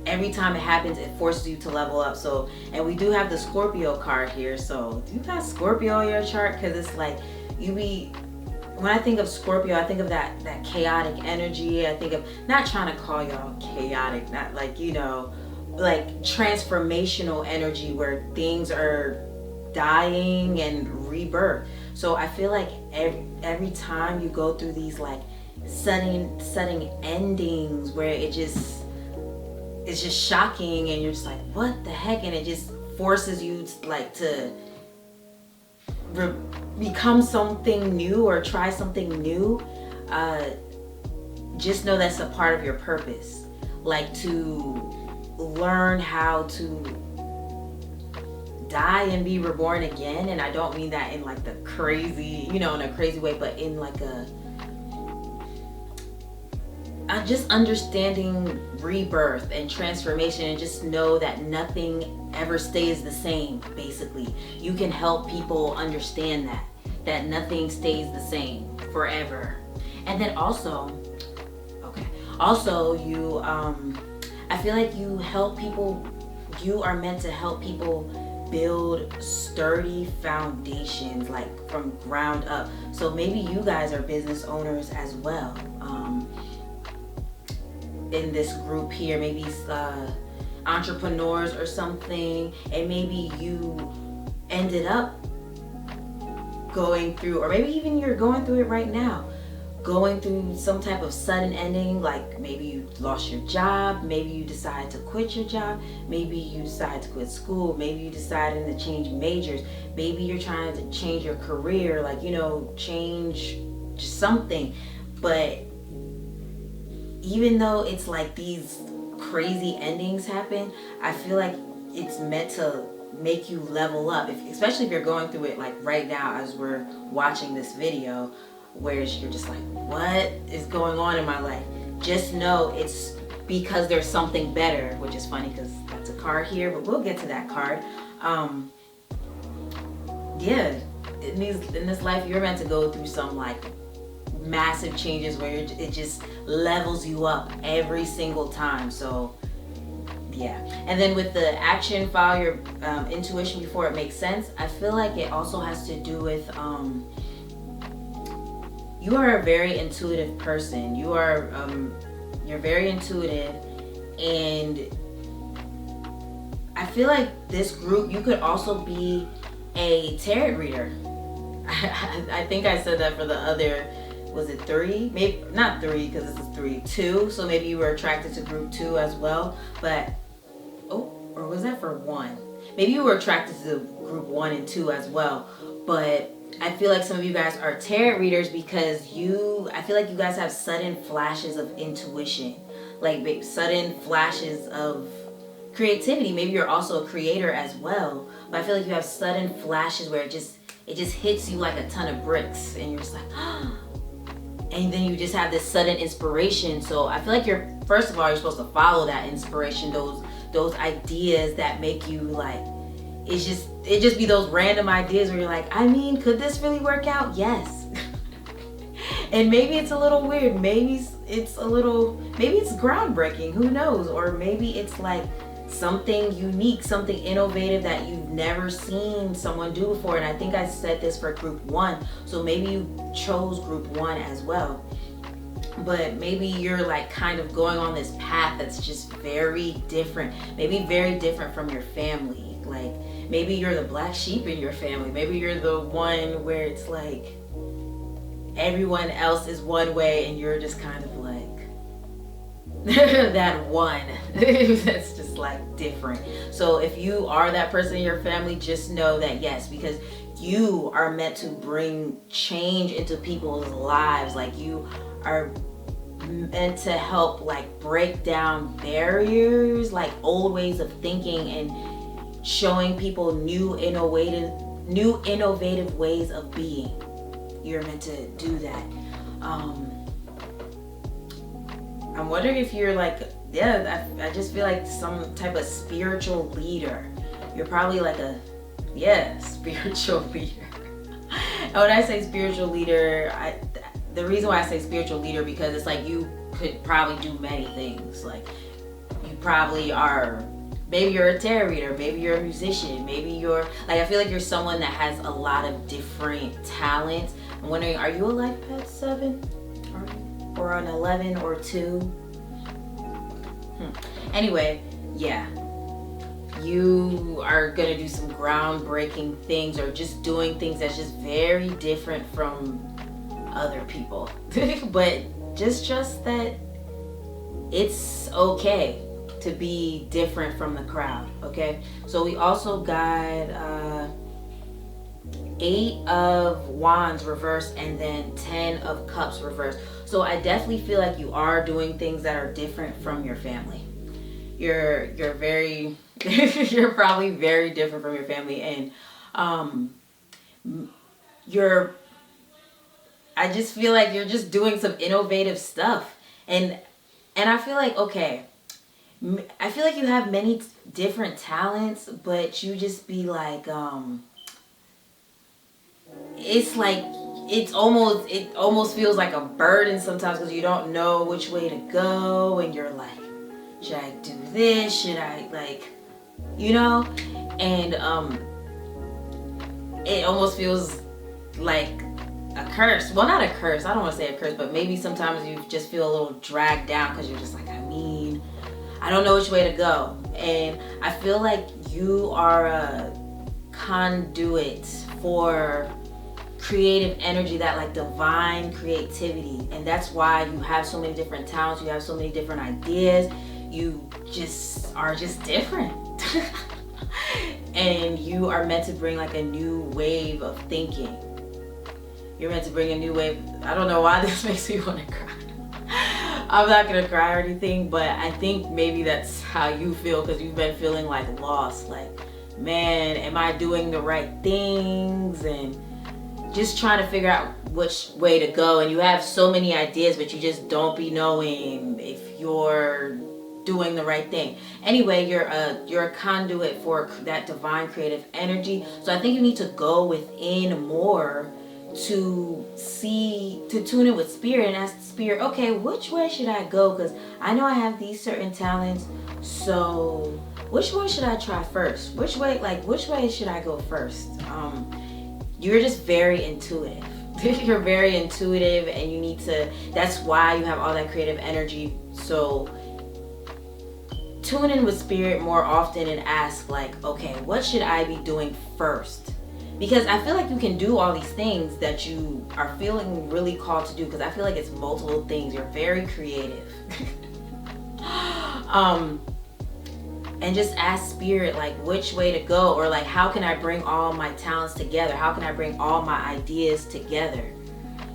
every time it happens, it forces you to level up. So, and we do have the Scorpio card here. So, do you got Scorpio in your chart? Because it's like when I think of Scorpio, I think of that chaotic energy. I think of, not trying to call y'all chaotic, not like, like transformational energy where things are dying and rebirth. So I feel like every time you go through these like sudden endings where it's just shocking, and you're just like, what the heck? And it just forces you to become something new or try something new. Just know that's a part of your purpose. Like, to learn how to die and be reborn again. And I don't mean that in like the crazy, in a crazy way, but in like just understanding rebirth and transformation, and just know that nothing ever stays the same. Basically, you can help people understand that nothing stays the same forever. And then also you I feel like you help people. You are meant to help people build sturdy foundations, like from ground up. So maybe you guys are business owners as well. In this group here, maybe entrepreneurs or something, and maybe you ended up going through, or maybe even you're going through it right now, going through some type of sudden ending. Like, maybe you lost your job, maybe you decided to quit your job, maybe you decided to quit school, maybe you decided to change majors, maybe you're trying to change your career, like, change something. But even though it's like these crazy endings happen, I feel like it's meant to make you level up, especially if you're going through it like right now as we're watching this video, where you're just like, what is going on in my life? Just know it's because there's something better, which is funny because that's a card here, but we'll get to that card. In this life, you're meant to go through some like massive changes where it just levels you up every single time. So yeah. And then with the action, follow your intuition before it makes sense. I feel like it also has to do with you are a very intuitive person. You're very intuitive, and I feel like this group, you could also be a tarot reader. I think I said that for the other, was it 3? Maybe not 3, because this is 3, 2. So maybe you were attracted to group 2 as well. But or was that for 1? Maybe you were attracted to group 1 and 2 as well. But I feel like some of you guys are tarot readers because I feel like you guys have sudden flashes of intuition, like sudden flashes of creativity. Maybe you're also a creator as well, but I feel like you have sudden flashes where it just hits you like a ton of bricks, and you're just like, and then you just have this sudden inspiration. So I feel like first of all, you're supposed to follow that inspiration, those ideas that make you like, it just be those random ideas where you're like, I mean, could this really work out? Yes. And maybe it's a little weird, maybe it's groundbreaking, who knows? Or maybe it's like something unique, something innovative that you've never seen someone do before. And I think I said this for group 1, so maybe you chose group 1 as well. But maybe you're like kind of going on this path that's just very different, maybe very different from your family. Like, maybe you're the black sheep in your family, maybe you're the one where it's like everyone else is one way and you're just kind of like that one that's just like different. So if you are that person in your family, just know that yes, because you are meant to bring change into people's lives. Like, you are meant to help like break down barriers, like old ways of thinking, and showing people new innovative ways of being. You're meant to do that. I'm wondering if you're like, yeah, I just feel like some type of spiritual leader. You're probably like a, yeah, spiritual leader. And when I say spiritual leader, the reason why I say spiritual leader, because it's like you could probably do many things. Like you probably are, maybe you're a tarot reader, maybe you're a musician, maybe you're, like I feel like you're someone that has a lot of different talents. I'm wondering, are you a life path 7? Or an 11 or 2? Anyway, yeah. You are gonna do some groundbreaking things, or just doing things that's just very different from other people. But just trust that it's okay to be different from the crowd, okay? So we also got 8 of Wands reversed, and then 10 of Cups reversed. So I definitely feel like you are doing things that are different from your family. You're very you're probably very different from your family, and I just feel like you're just doing some innovative stuff, and I feel like, okay, I feel like you have many different talents, but you just be like it's like it almost feels like a burden sometimes, because you don't know which way to go, and you're like, should I do this? Should I, like, you know? And it almost feels like a curse. Well, not a curse. I don't want to say a curse, but maybe sometimes you just feel a little dragged down, because you're just like, I don't know which way to go. And I feel like you are a conduit for creative energy, that like divine creativity, and that's why you have so many different talents, you have so many different ideas, you just are just different. And you are meant to bring like a new wave of thinking. You're meant to bring a new wave. I don't know why this makes me want to cry. I'm not gonna cry or anything, but I think maybe that's how you feel, because you've been feeling like lost, like, man, am I doing the right things? And just trying to figure out which way to go. And you have so many ideas, but you just don't be knowing if you're doing the right thing. Anyway, you're a conduit for that divine creative energy. So I think you need to go within more to tune in with spirit and ask spirit, okay, which way should I go? Because I know I have these certain talents, so which one should I try first? Which way should I go first? You're just very intuitive. You're very intuitive, and you need to, that's why you have all that creative energy. So tune in with spirit more often and ask, like, okay, what should I be doing first? Because I feel like you can do all these things that you are feeling really called to do, because I feel like it's multiple things. You're very creative. And just ask spirit, like, which way to go, or like, how can I bring all my talents together? How can I bring all my ideas together?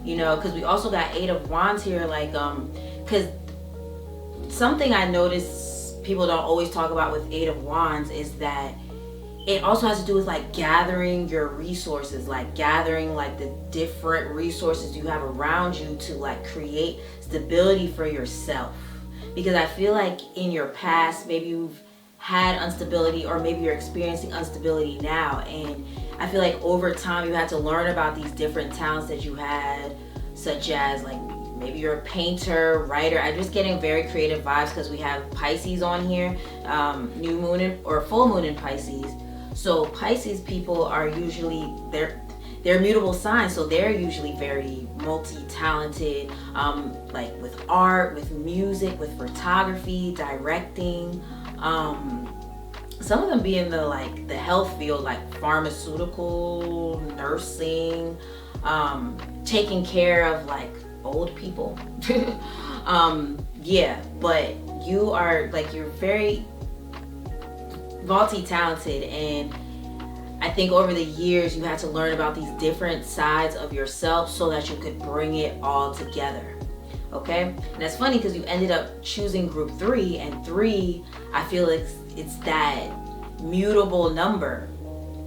You know, because we also got 8 of Wands here, like, because something I noticed people don't always talk about with 8 of Wands is that it also has to do with like gathering your resources, like gathering like the different resources you have around you to like create stability for yourself. Because I feel like in your past, maybe you've had instability, or maybe you're experiencing instability now, and I feel like over time you had to learn about these different talents that you had, such as like maybe you're a painter, writer. I'm just getting very creative vibes because we have Pisces on here, new moon or full moon in Pisces. So Pisces people are usually, they're mutable signs, so they're usually very multi-talented, like with art, with music, with photography, directing. Some of them be in the health field, like pharmaceutical, nursing, taking care of like old people. Yeah, but you are like, you're very multi-talented, and I think over the years you had to learn about these different sides of yourself so that you could bring it all together. Okay, and that's funny because you ended up choosing group 3, and 3, I feel like it's that mutable number.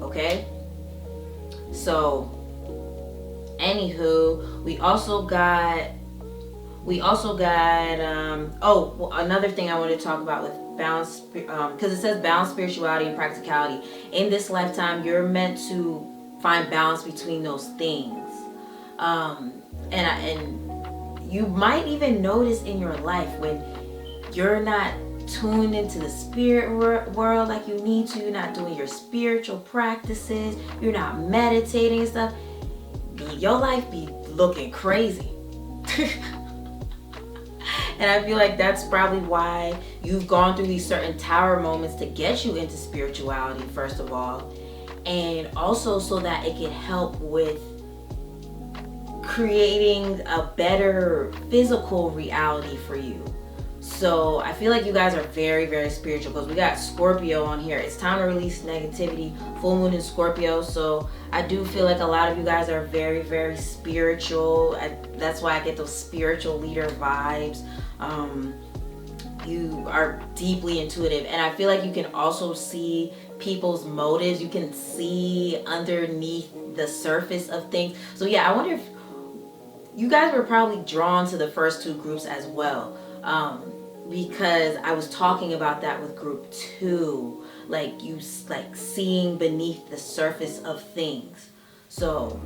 Okay, so anywho, we also got We also got another thing I want to talk about with balance, because it says balance spirituality and practicality. In this lifetime, you're meant to find balance between those things. And you might even notice in your life when you're not tuned into the spirit world like you need to, you're not doing your spiritual practices, you're not meditating and stuff, your life be looking crazy. And I feel like that's probably why you've gone through these certain tower moments to get you into spirituality, first of all. And also so that it can help with creating a better physical reality for you. So I feel like you guys are very, very spiritual, because we got Scorpio on here. It's time to release negativity. Full moon in Scorpio. So I do feel like a lot of you guys are very, very spiritual. That's why I get those spiritual leader vibes. You are deeply intuitive. And I feel like you can also see people's motives. You can see underneath the surface of things. So yeah, I wonder if you guys were probably drawn to the first two groups as well. Because I was talking about that with group 2, like seeing beneath the surface of things. So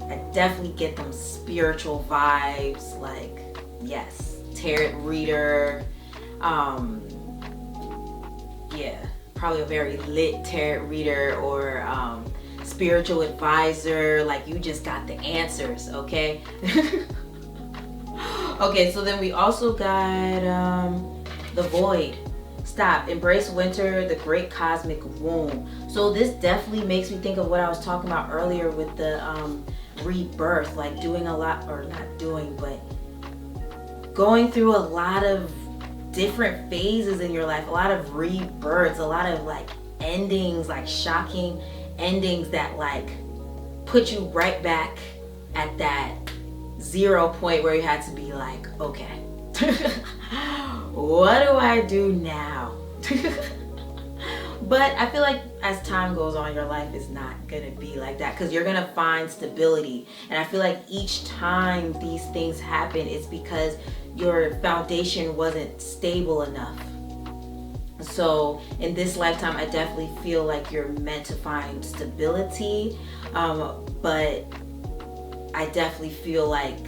I definitely get them spiritual vibes, like, yes, tarot reader, yeah, probably a very lit tarot reader, or spiritual advisor, like you just got the answers, okay? Okay, so then we also got the void. Stop. Embrace winter, the great cosmic womb. So this definitely makes me think of what I was talking about earlier with the rebirth, like doing a lot, or not doing, but going through a lot of different phases in your life, a lot of rebirths, a lot of like endings, like shocking endings that like put you right back at that 0 point where you had to be like, okay, what do I do now? But I feel like as time goes on, your life is not gonna be like that, because you're gonna find stability. And I feel like each time these things happen, it's because your foundation wasn't stable enough. So in this lifetime, I definitely feel like you're meant to find stability, but I definitely feel like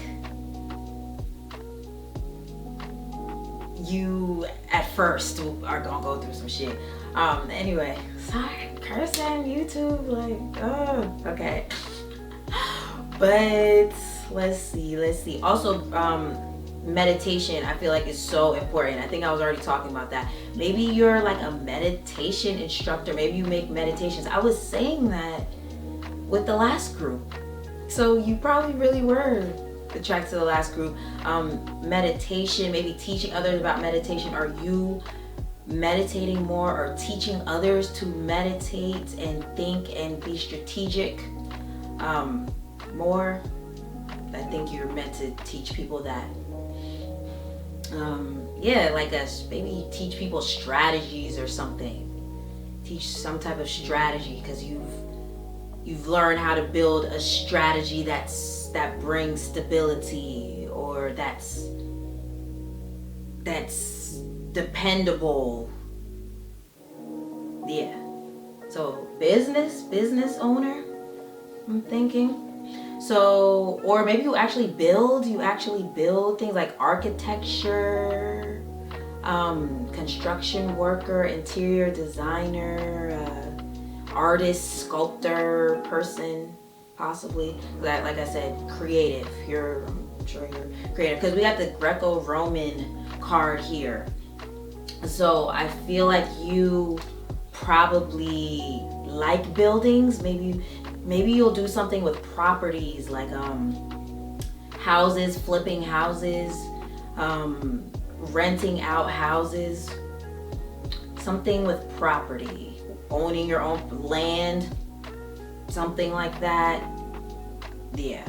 you at first are gonna go through some shit. Anyway, sorry, cursing YouTube, like, oh, okay. But let's see. Also, meditation, I feel like is so important. I think I was already talking about that. Maybe you're like a meditation instructor. Maybe you make meditations. I was saying that with the last group. So you probably really were attracted to the last group. Meditation, maybe teaching others about meditation. Are you meditating more, or teaching others to meditate and think and be strategic more? I think you're meant to teach people that. Yeah, like maybe teach people strategies or something. Teach some type of strategy, because you've learned how to build a strategy that brings stability, or that's dependable. Yeah. So business owner, I'm thinking. So, or maybe you actually build things like architecture, construction worker, interior designer, artist, sculptor, person, possibly. Like I said, creative. I'm sure you're creative, because we got the Greco-Roman card here. So I feel like you probably like buildings. Maybe you'll do something with properties, like houses, flipping houses, renting out houses, something with property, owning your own land, something like that. Yeah.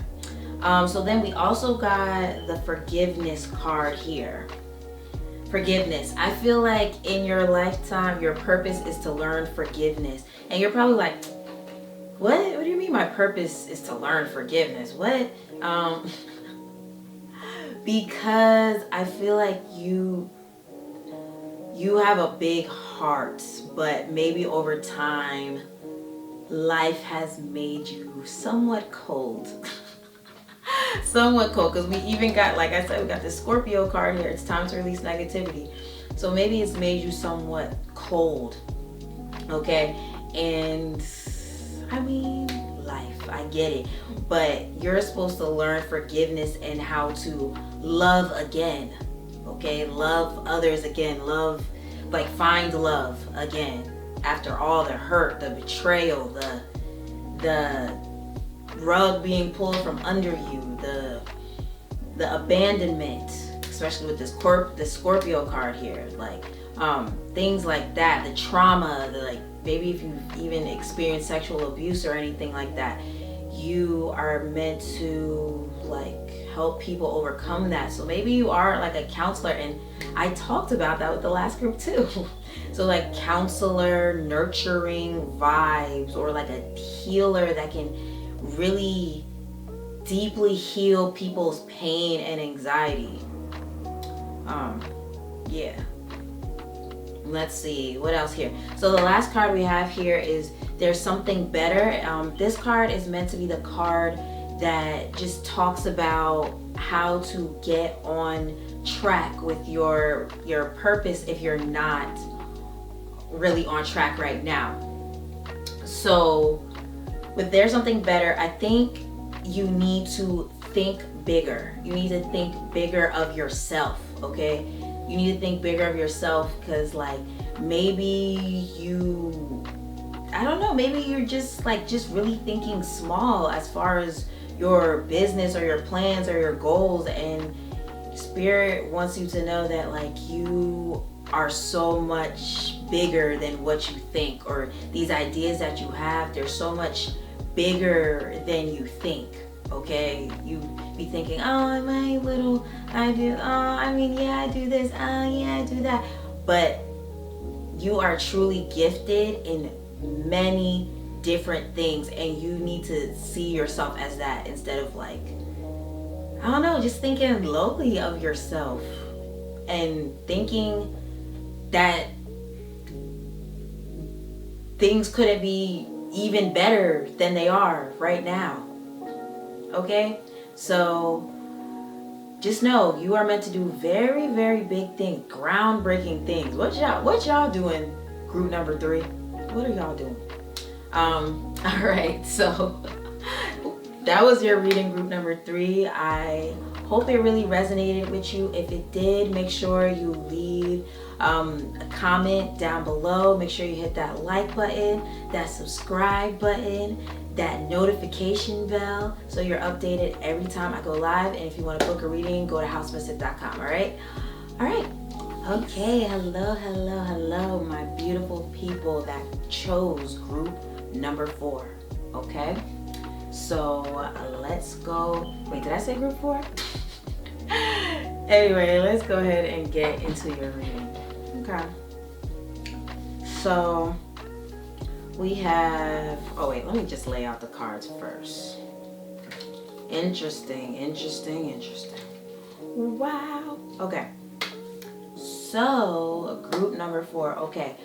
So then we also got the forgiveness card here. Forgiveness. I feel like in your lifetime, your purpose is to learn forgiveness. And you're probably like, what do you mean my purpose is to learn forgiveness? What? Because I feel like you have a big heart, but maybe over time life has made you somewhat cold. Somewhat cold, because we even got, like I said, we got this Scorpio card here. It's time to release negativity. So maybe it's made you somewhat cold. Okay? And I mean, life, I get it. But you're supposed to learn forgiveness and how to love again. Okay? Love others again. Love, like find love again. After all the hurt, the betrayal, the rug being pulled from under you, the abandonment, especially with the Scorpio card here, like things like that, the trauma, like maybe if you've even experienced sexual abuse or anything like that, you are meant to like help people overcome that. So maybe you are like a counselor, and I talked about that with the last group too. So like counselor, nurturing vibes, or like a healer that can really deeply heal people's pain and anxiety. Yeah. Let's see what else here. So the last card we have here is there's something better. This card is meant to be the card that just talks about how to get on track with your purpose if you're not really on track right now. So with there's something better, I think you need to think bigger. You need to think bigger of yourself, okay? You need to think bigger of yourself, because like maybe I don't know, maybe you're just really thinking small as far as your business or your plans or your goals, and Spirit wants you to know that like you are so much bigger than what you think, or these ideas that you have, they're so much bigger than you think. Okay, you be thinking, oh, am I little? I do. Oh, I mean, yeah, I do this. Oh, yeah, I do that. But you are truly gifted in many different things, and you need to see yourself as that instead of like, I don't know, just thinking lowly of yourself and thinking that things couldn't be even better than they are right now. Okay? So just know you are meant to do very, very big things, groundbreaking things. What y'all doing, group number 3? What are y'all doing? All right, so that was your reading, group number 3. I hope it really resonated with you. If it did, make sure you leave a comment down below. Make sure you hit that like button, that subscribe button, that notification bell, so you're updated every time I go live. And if you want to book a reading, go to housemystic.com. All right. Okay. Hello, my beautiful people that chose group number 4. Okay. So let's go. Wait, did I say group 4? Anyway, let's go ahead and get into your reading. Okay. So we have, oh wait, let me just lay out the cards first. Interesting. Wow. Okay. So group number 4. Okay.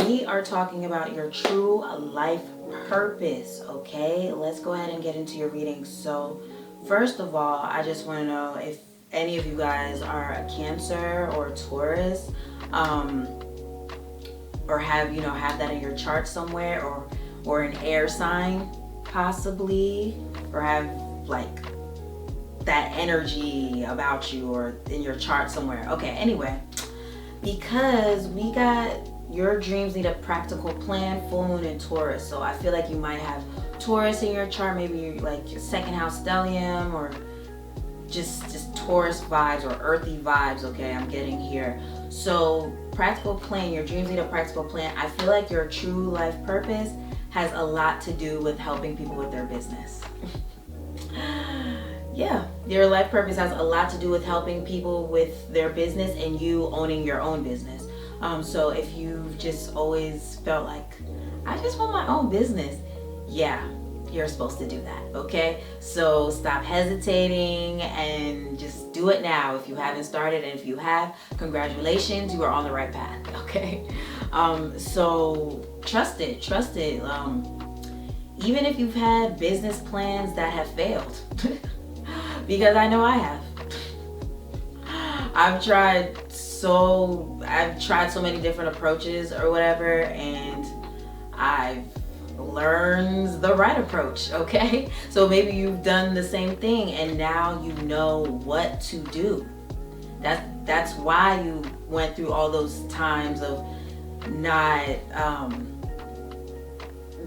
We are talking about your true life purpose. Okay. Let's go ahead and get into your reading. So first of all, I just want to know if any of you guys are a Cancer or a Taurus, or have that in your chart somewhere, or an air sign possibly, or have like that energy about you or in your chart somewhere. Okay, anyway, because we got your dreams need a practical plan, full moon in Taurus. So I feel like you might have Taurus in your chart, maybe you're like your second house stellium, or just Taurus vibes or earthy vibes. Okay, I'm getting here. So practical plan, your dreams need a practical plan. I feel like your true life purpose has a lot to do with helping people with their business. Yeah, your life purpose has a lot to do with helping people with their business and you owning your own business. So if you've just always felt like, I just want my own business, yeah, you're supposed to do that, okay? So stop hesitating and just do it now if you haven't started. And if you have, congratulations, you are on the right path, okay? So trust it. Even if you've had business plans that have failed, because I know I have. I've tried so many different approaches or whatever, and I've learned the right approach, okay? So maybe you've done the same thing and now you know what to do. That's why you went through all those times of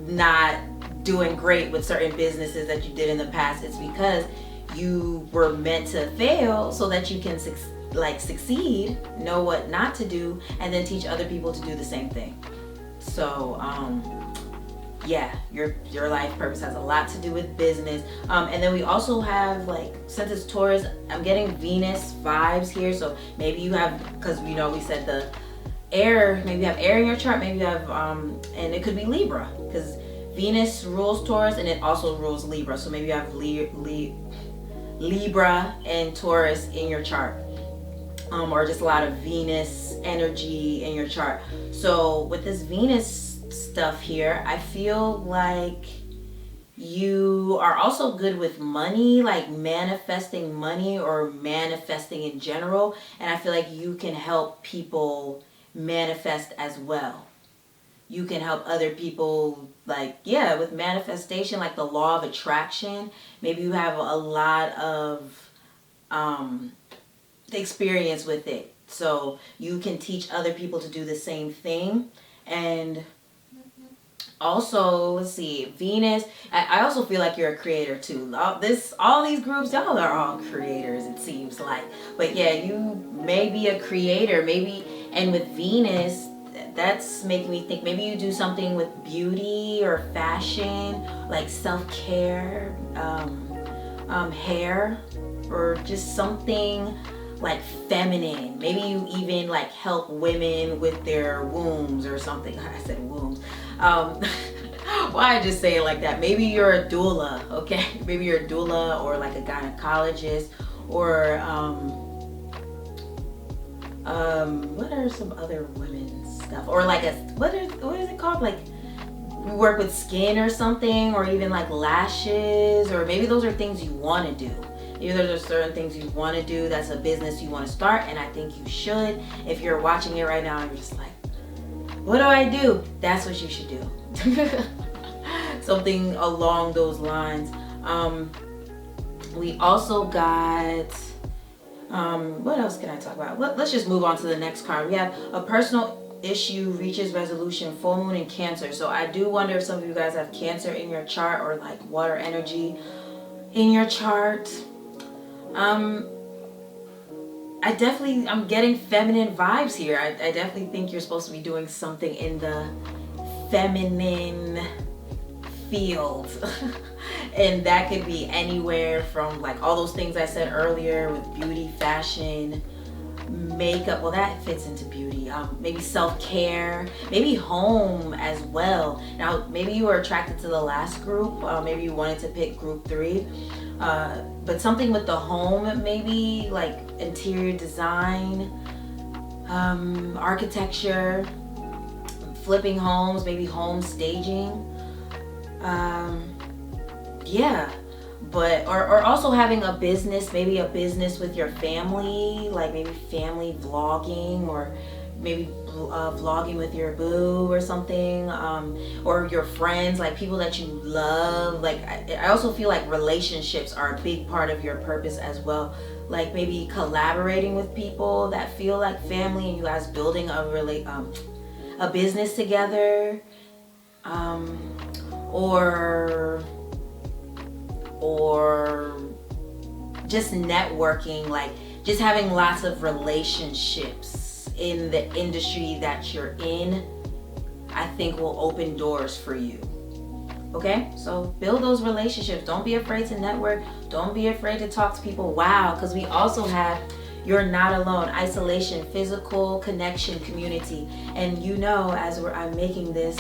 not doing great with certain businesses that you did in the past. It's because you were meant to fail so that you can succeed, know what not to do, and then teach other people to do the same thing. So yeah, your life purpose has a lot to do with business. And then we also have, like, since it's Taurus, I'm getting Venus vibes here. So maybe you have, because we said the air, maybe you have air in your chart, maybe you have and it could be Libra, because Venus rules Taurus and it also rules Libra. So maybe you have Libra and Taurus in your chart, or just a lot of Venus energy in your chart. So with this Venus stuff here, I feel like you are also good with money, like manifesting money or manifesting in general. And I feel like you can help people manifest as well. You can help other people, like, yeah, with manifestation, like the law of attraction. Maybe you have a lot of experience with it, so you can teach other people to do the same thing. And also, let's see, Venus, I also feel like you're a creator too. All these groups, y'all are all creators, it seems like. But yeah, you may be a creator, maybe. And with Venus, that's making me think maybe you do something with beauty or fashion, like self-care, hair, or just something like feminine. Maybe you even like help women with their wombs or something. I said wombs. Why I just say it like that? Maybe you're a doula, okay? Maybe you're a doula or like a gynecologist, or what are some other women's stuff? Or like what is it called? Like, we work with skin or something, or even like lashes, or maybe those are things you want to do. Maybe those are certain things you want to do. That's a business you want to start, and I think you should. If you're watching it right now and you're just like, what do I do? That's what you should do. Something along those lines. We also got, what else can I talk about? Let's just move on to the next card. We have a personal issue reaches resolution, full moon in Cancer. So I do wonder if some of you guys have Cancer in your chart, or like water energy in your chart. I'm getting feminine vibes here. I definitely think you're supposed to be doing something in the feminine field. And that could be anywhere from like all those things I said earlier with beauty, fashion, makeup. Well, that fits into beauty. Maybe self-care, maybe home as well. Now, maybe you were attracted to the last group. Maybe you wanted to pick group 3. But something with the home, maybe like interior design, architecture, flipping homes, maybe home staging. Yeah, but or also having a business, maybe a business with your family, like maybe family vlogging, or maybe vlogging with your boo or something, or your friends, like people that you love. Like I also feel like relationships are a big part of your purpose as well, like maybe collaborating with people that feel like family, and you guys building a business together, or just networking, like just having lots of relationships in the industry that you're in, I think will open doors for you. Okay, so build those relationships. Don't be afraid to network. Don't be afraid to talk to people. Wow, because we also have you're not alone, isolation, physical connection, community. And you know, as I'm making this,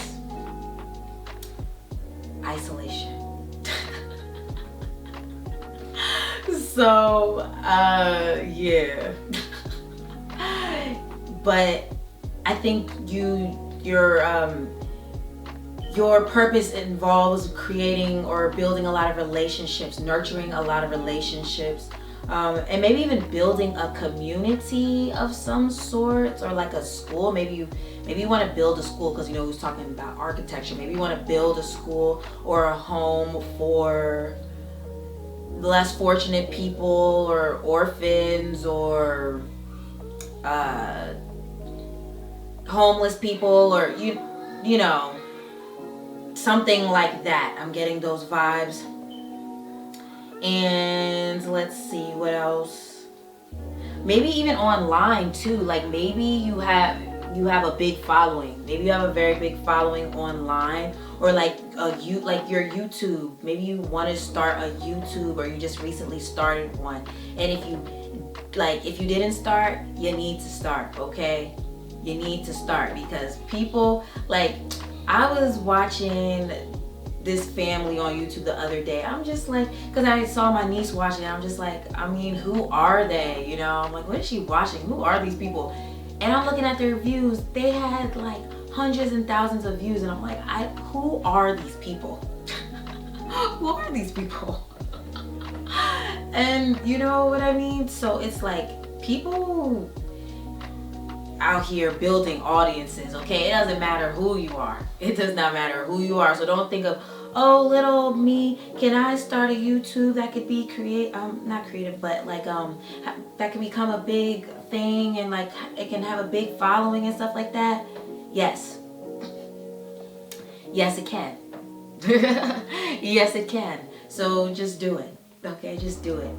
isolation. So, yeah. But I think your purpose involves creating or building a lot of relationships, nurturing a lot of relationships, and maybe even building a community of some sort, or like a school. Maybe you want to build a school, because you know who's talking about architecture. Maybe you want to build a school or a home for less fortunate people, or orphans, or homeless people, or you know, something like that. I'm getting those vibes. And let's see what else. Maybe even online too. Like maybe you have a big following. Maybe you have a very big following online, or like your YouTube. Maybe you want to start a YouTube, or you just recently started one. And if you didn't start, you need to start, okay? You need to start, because people, like, I was watching this family on YouTube the other day. I'm just like, because I saw my niece watching it, I'm just like, I mean, who are they? You know, I'm like, what is she watching? Who are these people? And I'm looking at their views. They had like hundreds and thousands of views, and I'm like, who are these people? Who are these people? And you know what I mean? So it's like, people out here building audiences, okay? It doesn't matter who you are. It does not matter who you are. So don't think of, oh, little me, can I start a YouTube that could be not creative, but like that can become a big thing, and like it can have a big following and stuff like that. Yes it can. Yes it can. So just do it, okay? Just do it.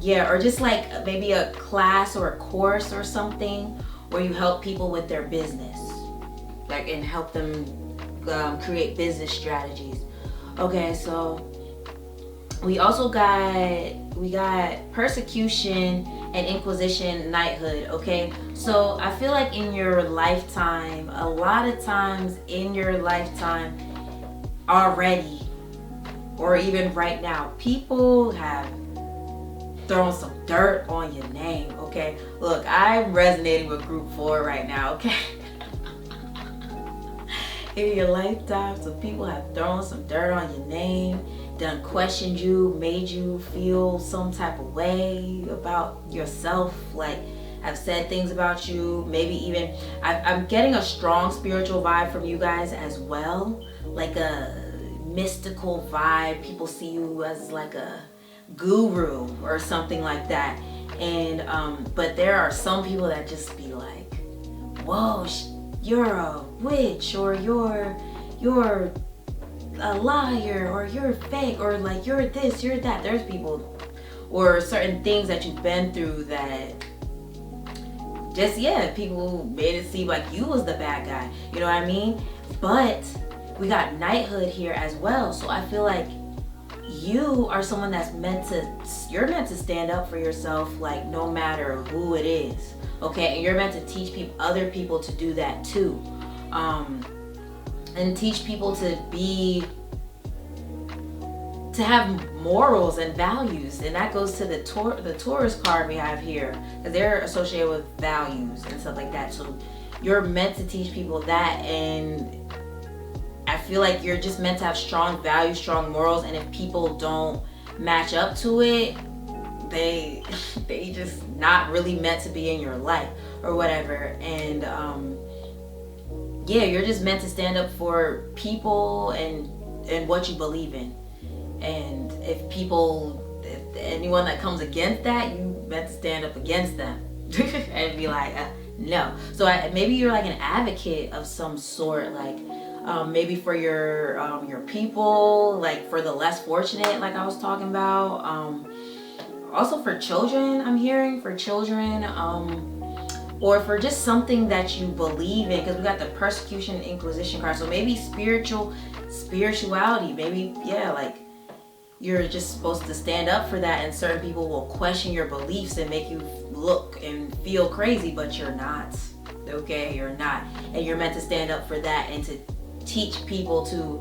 Yeah, or just like maybe a class or a course or something where you help people with their business, like, and help them create business strategies. Okay, so we also got persecution and inquisition, knighthood. Okay, so I feel like in your lifetime, a lot of times in your lifetime already, or even right now, people have throwing some dirt on your name, okay? Look, I'm resonating with group 4 right now, okay? In your lifetime, some people have thrown some dirt on your name, done questioned you, made you feel some type of way about yourself, like have said things about you, maybe even, I'm getting a strong spiritual vibe from you guys as well, like a mystical vibe. People see you as like a guru or something like that. And but there are some people that just be like, whoa, you're a witch, or you're a liar, or you're fake, or like you're this, you're that. There's people, or certain things that you've been through that just, yeah, people made it seem like you was the bad guy, you know what I mean? But we got knighthood here as well. So I feel like you are someone that's you're meant to stand up for yourself, like no matter who it is, okay? And you're meant to teach other people to do that too, and teach people to have morals and values. And that goes to the Taurus card we have here, because they're associated with values and stuff like that. So you're meant to teach people that, and I feel like you're just meant to have strong values, strong morals, and if people don't match up to it, they just not really meant to be in your life or whatever. And yeah, you're just meant to stand up for people and what you believe in. And if anyone that comes against that, you meant to stand up against them and be like, no. So maybe you're like an advocate of some sort, like maybe for your people, like for the less fortunate, like I was talking about. Also for children, I'm hearing for children, or for just something that you believe in, because we got the persecution and inquisition card. So maybe spirituality, maybe, yeah, like you're just supposed to stand up for that, and certain people will question your beliefs and make you look and feel crazy, but you're not, okay? You're not. And you're meant to stand up for that and to teach people to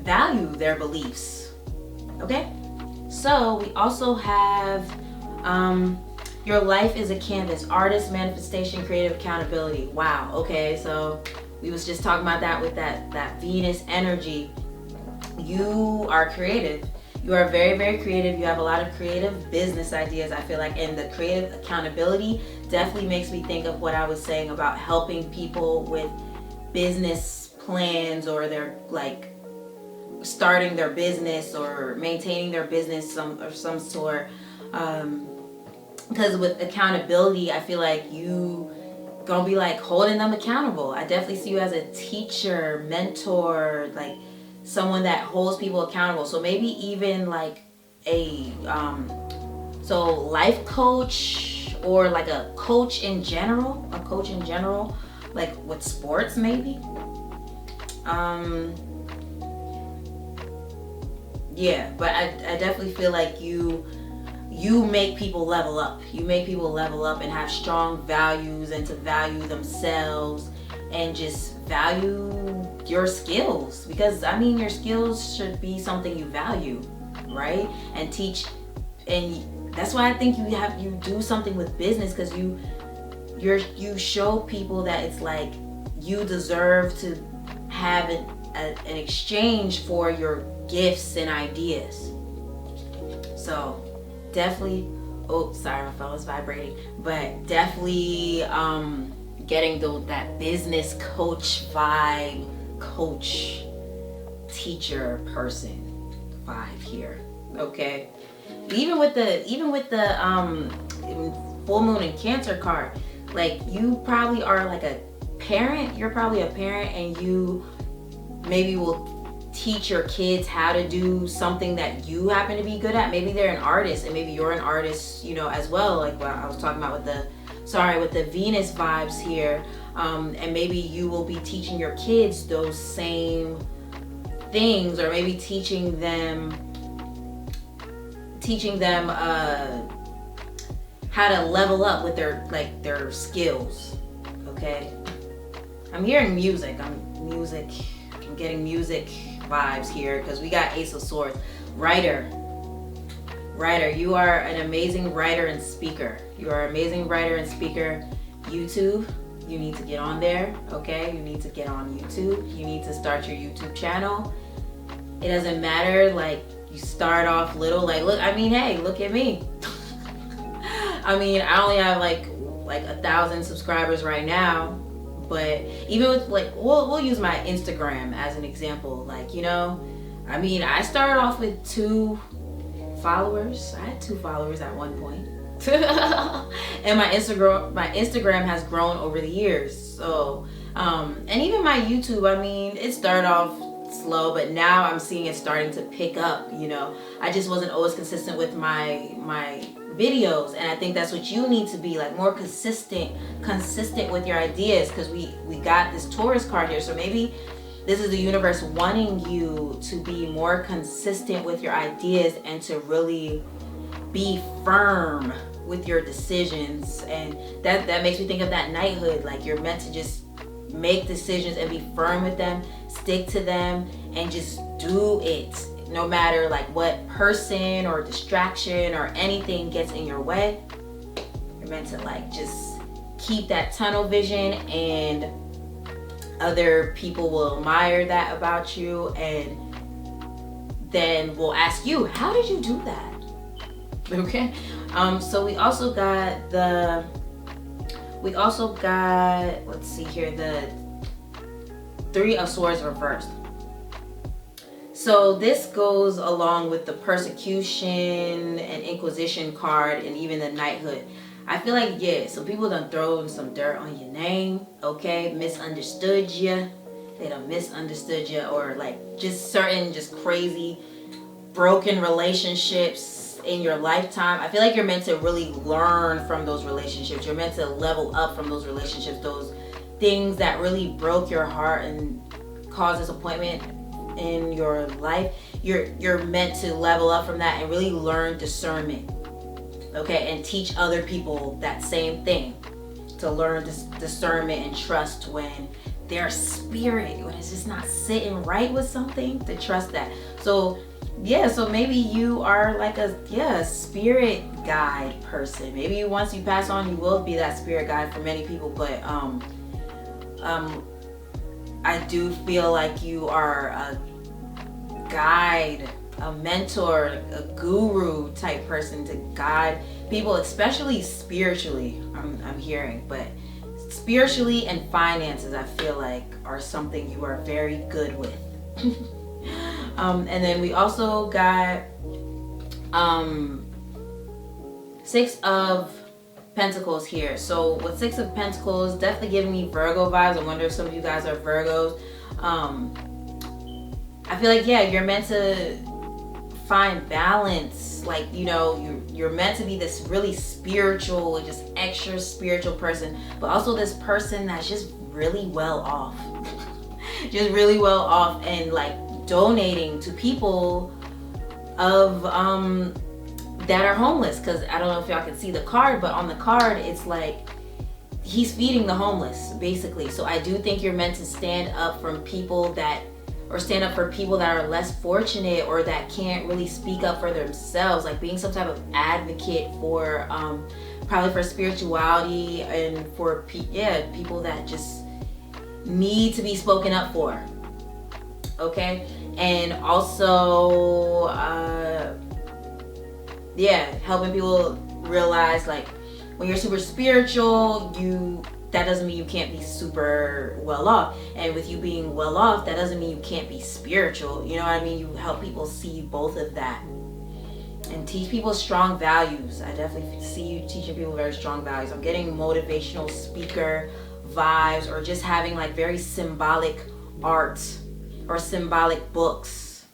value their beliefs Okay, so we also have your life is a canvas, artist, manifestation, creative accountability. Wow. Okay, so we was just talking about that with that Venus energy. You are creative. You are very, very creative. You have a lot of creative business ideas, I feel like. And the creative accountability definitely makes me think of what I was saying about helping people with business plans, or their like starting their business or maintaining their business some sort. Because with accountability, I feel like you gonna be like holding them accountable. I definitely see you as a teacher, mentor, like someone that holds people accountable. So maybe even like a life coach, or like a coach in general, like with sports maybe. Yeah, but I definitely feel like you make people level up. You make people level up and have strong values, and to value themselves, and just value your skills, because I mean your skills should be something you value, right? And teach, and that's why I think you do something with business, because you show people that it's like you deserve to have an exchange for your gifts and ideas. So definitely, oh sorry, my phone is vibrating, but definitely getting that business coach vibe, coach teacher person vibe here. Okay, even with the full moon and Cancer card, like you probably are like a parent. You're probably a parent, and you maybe will teach your kids how to do something that you happen to be good at. Maybe they're an artist, and maybe you're an artist, as well, like what I was talking about with the Venus vibes here. And maybe you will be teaching your kids those same things, or maybe teaching them how to level up with their skills. Okay, I'm hearing music. I'm getting music vibes here, because we got Ace of Swords. Writer, you are an amazing writer and speaker. YouTube, you need to get on there. Okay, you need to get on YouTube. You need to start your YouTube channel. It doesn't matter, like you start off little, like look, I mean, hey, look at me. I mean, I only have like 1,000 subscribers right now. But even with we'll use my Instagram as an example. I mean, I started off with 2 followers. I had 2 followers at one point. And my Instagram has grown over the years. So, and even my YouTube, I mean, it started off slow, but now I'm seeing it starting to pick up. I just wasn't always consistent with my videos, and I think that's what you need to be, like more consistent with your ideas, because we got this Taurus card here. So maybe this is the universe wanting you to be more consistent with your ideas, and to really be firm with your decisions. And that makes me think of that knighthood. Like you're meant to just make decisions and be firm with them, stick to them, and just do it. No matter what person or distraction or anything gets in your way, you're meant to just keep that tunnel vision, and other people will admire that about you, and then will ask you, how did you do that? Okay. So we also got, let's see here, the 3 of Swords reversed. So this goes along with the persecution and inquisition card, and even the knighthood. I feel like, yeah, so people done thrown some dirt on your name, okay? Misunderstood you. They done misunderstood you, or just certain crazy broken relationships in your lifetime. I feel like you're meant to really learn from those relationships. You're meant to level up from those relationships, those things that really broke your heart and caused disappointment in your life. You're meant to level up from that and really learn discernment, okay, and teach other people that same thing, to learn discernment and trust when their spirit, when it's just not sitting right with something, to trust that. So yeah, so maybe you are like a spirit guide person. Maybe once you pass on, you will be that spirit guide for many people. But I do feel like you are a guide, a mentor, a guru type person to guide people, especially spiritually. I'm hearing, but spiritually and finances, I feel like are something you are very good with. And then we also got 6 of Pentacles here. So with 6 of Pentacles, definitely giving me Virgo vibes. I wonder if some of you guys are Virgos. I feel like, yeah, you're meant to find balance. Like, you know, you're meant to be this really spiritual, just extra spiritual person, but also this person that's just really well off. Just really well off, and like donating to people of that are homeless. Because I don't know if y'all can see the card, but on the card it's like he's feeding the homeless basically. So I do think you're meant to stand up from people that, or stand up for people that are less fortunate or that can't really speak up for themselves, like being some type of advocate for probably for spirituality and for people that just need to be spoken up for. Okay, and also helping people realize, like, when you're super spiritual, that doesn't mean you can't be super well off. And with you being well off, that doesn't mean you can't be spiritual. You know what I mean? You help people see both of that and teach people strong values. I definitely see you teaching people very strong values. I'm getting motivational speaker vibes, or just having like very symbolic art or symbolic books,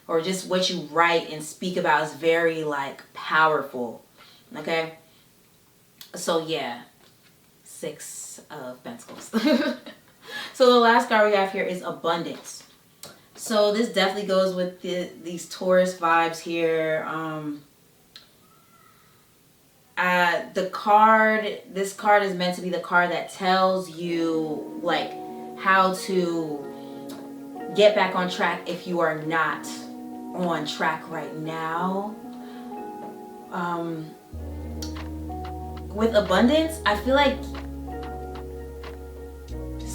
or just what you write and speak about is very like powerful. Okay, so yeah, 6 of Pentacles. So the last card we have here is Abundance. So this definitely goes with these Taurus vibes here. This card is meant to be the card that tells you like how to get back on track if you are not on track right now. With Abundance, I feel like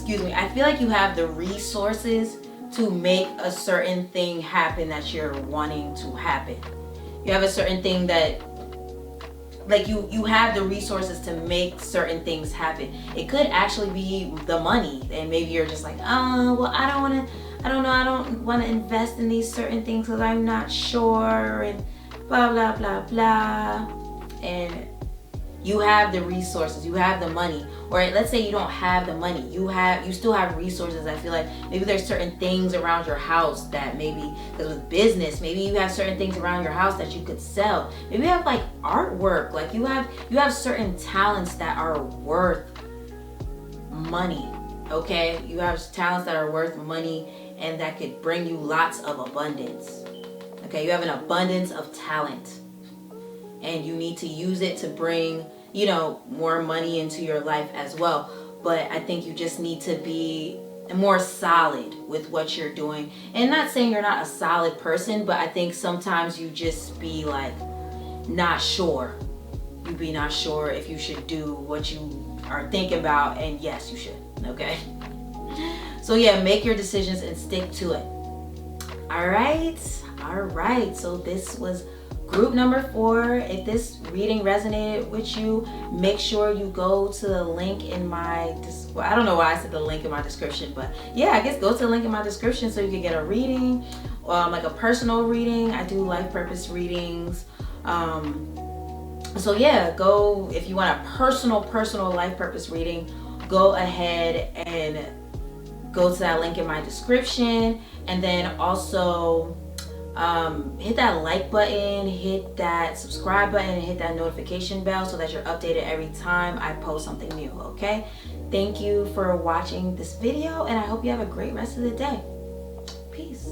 you have the resources to make a certain thing happen that you're wanting to happen. You have a certain thing that, like, you have the resources to make certain things happen. It could actually be the money, and maybe you're just like, well, I don't want to invest in these certain things because I'm not sure, and blah blah blah blah. And you have the resources, you have the money. Or let's say you don't have the money, you still have resources. I feel like maybe there's certain things around your house that maybe, because with business, maybe you have certain things around your house that you could sell. Maybe you have like artwork, like you have certain talents that are worth money. Okay, you have talents that are worth money and that could bring you lots of abundance. Okay, you have an abundance of talent, and you need to use it to bring, more money into your life as well. But I think you just need to be more solid with what you're doing. And not saying you're not a solid person, but I think sometimes you just be like not sure. You be not sure if you should do what you are thinking about, and yes, you should. Okay. So yeah, make your decisions and stick to it. All right. So this was group number 4. If this reading resonated with you, make sure you go to the link in my I don't know why I said the link in my description, but yeah, I guess go to the link in my description so you can get a reading, like a personal reading. I do life purpose readings. So yeah, go if you want a personal life purpose reading. Go ahead and go to that link in my description, and then also hit that like button, hit that subscribe button, and hit that notification bell so that you're updated every time I post something new. Okay, thank you for watching this video, and I hope you have a great rest of the day. Peace.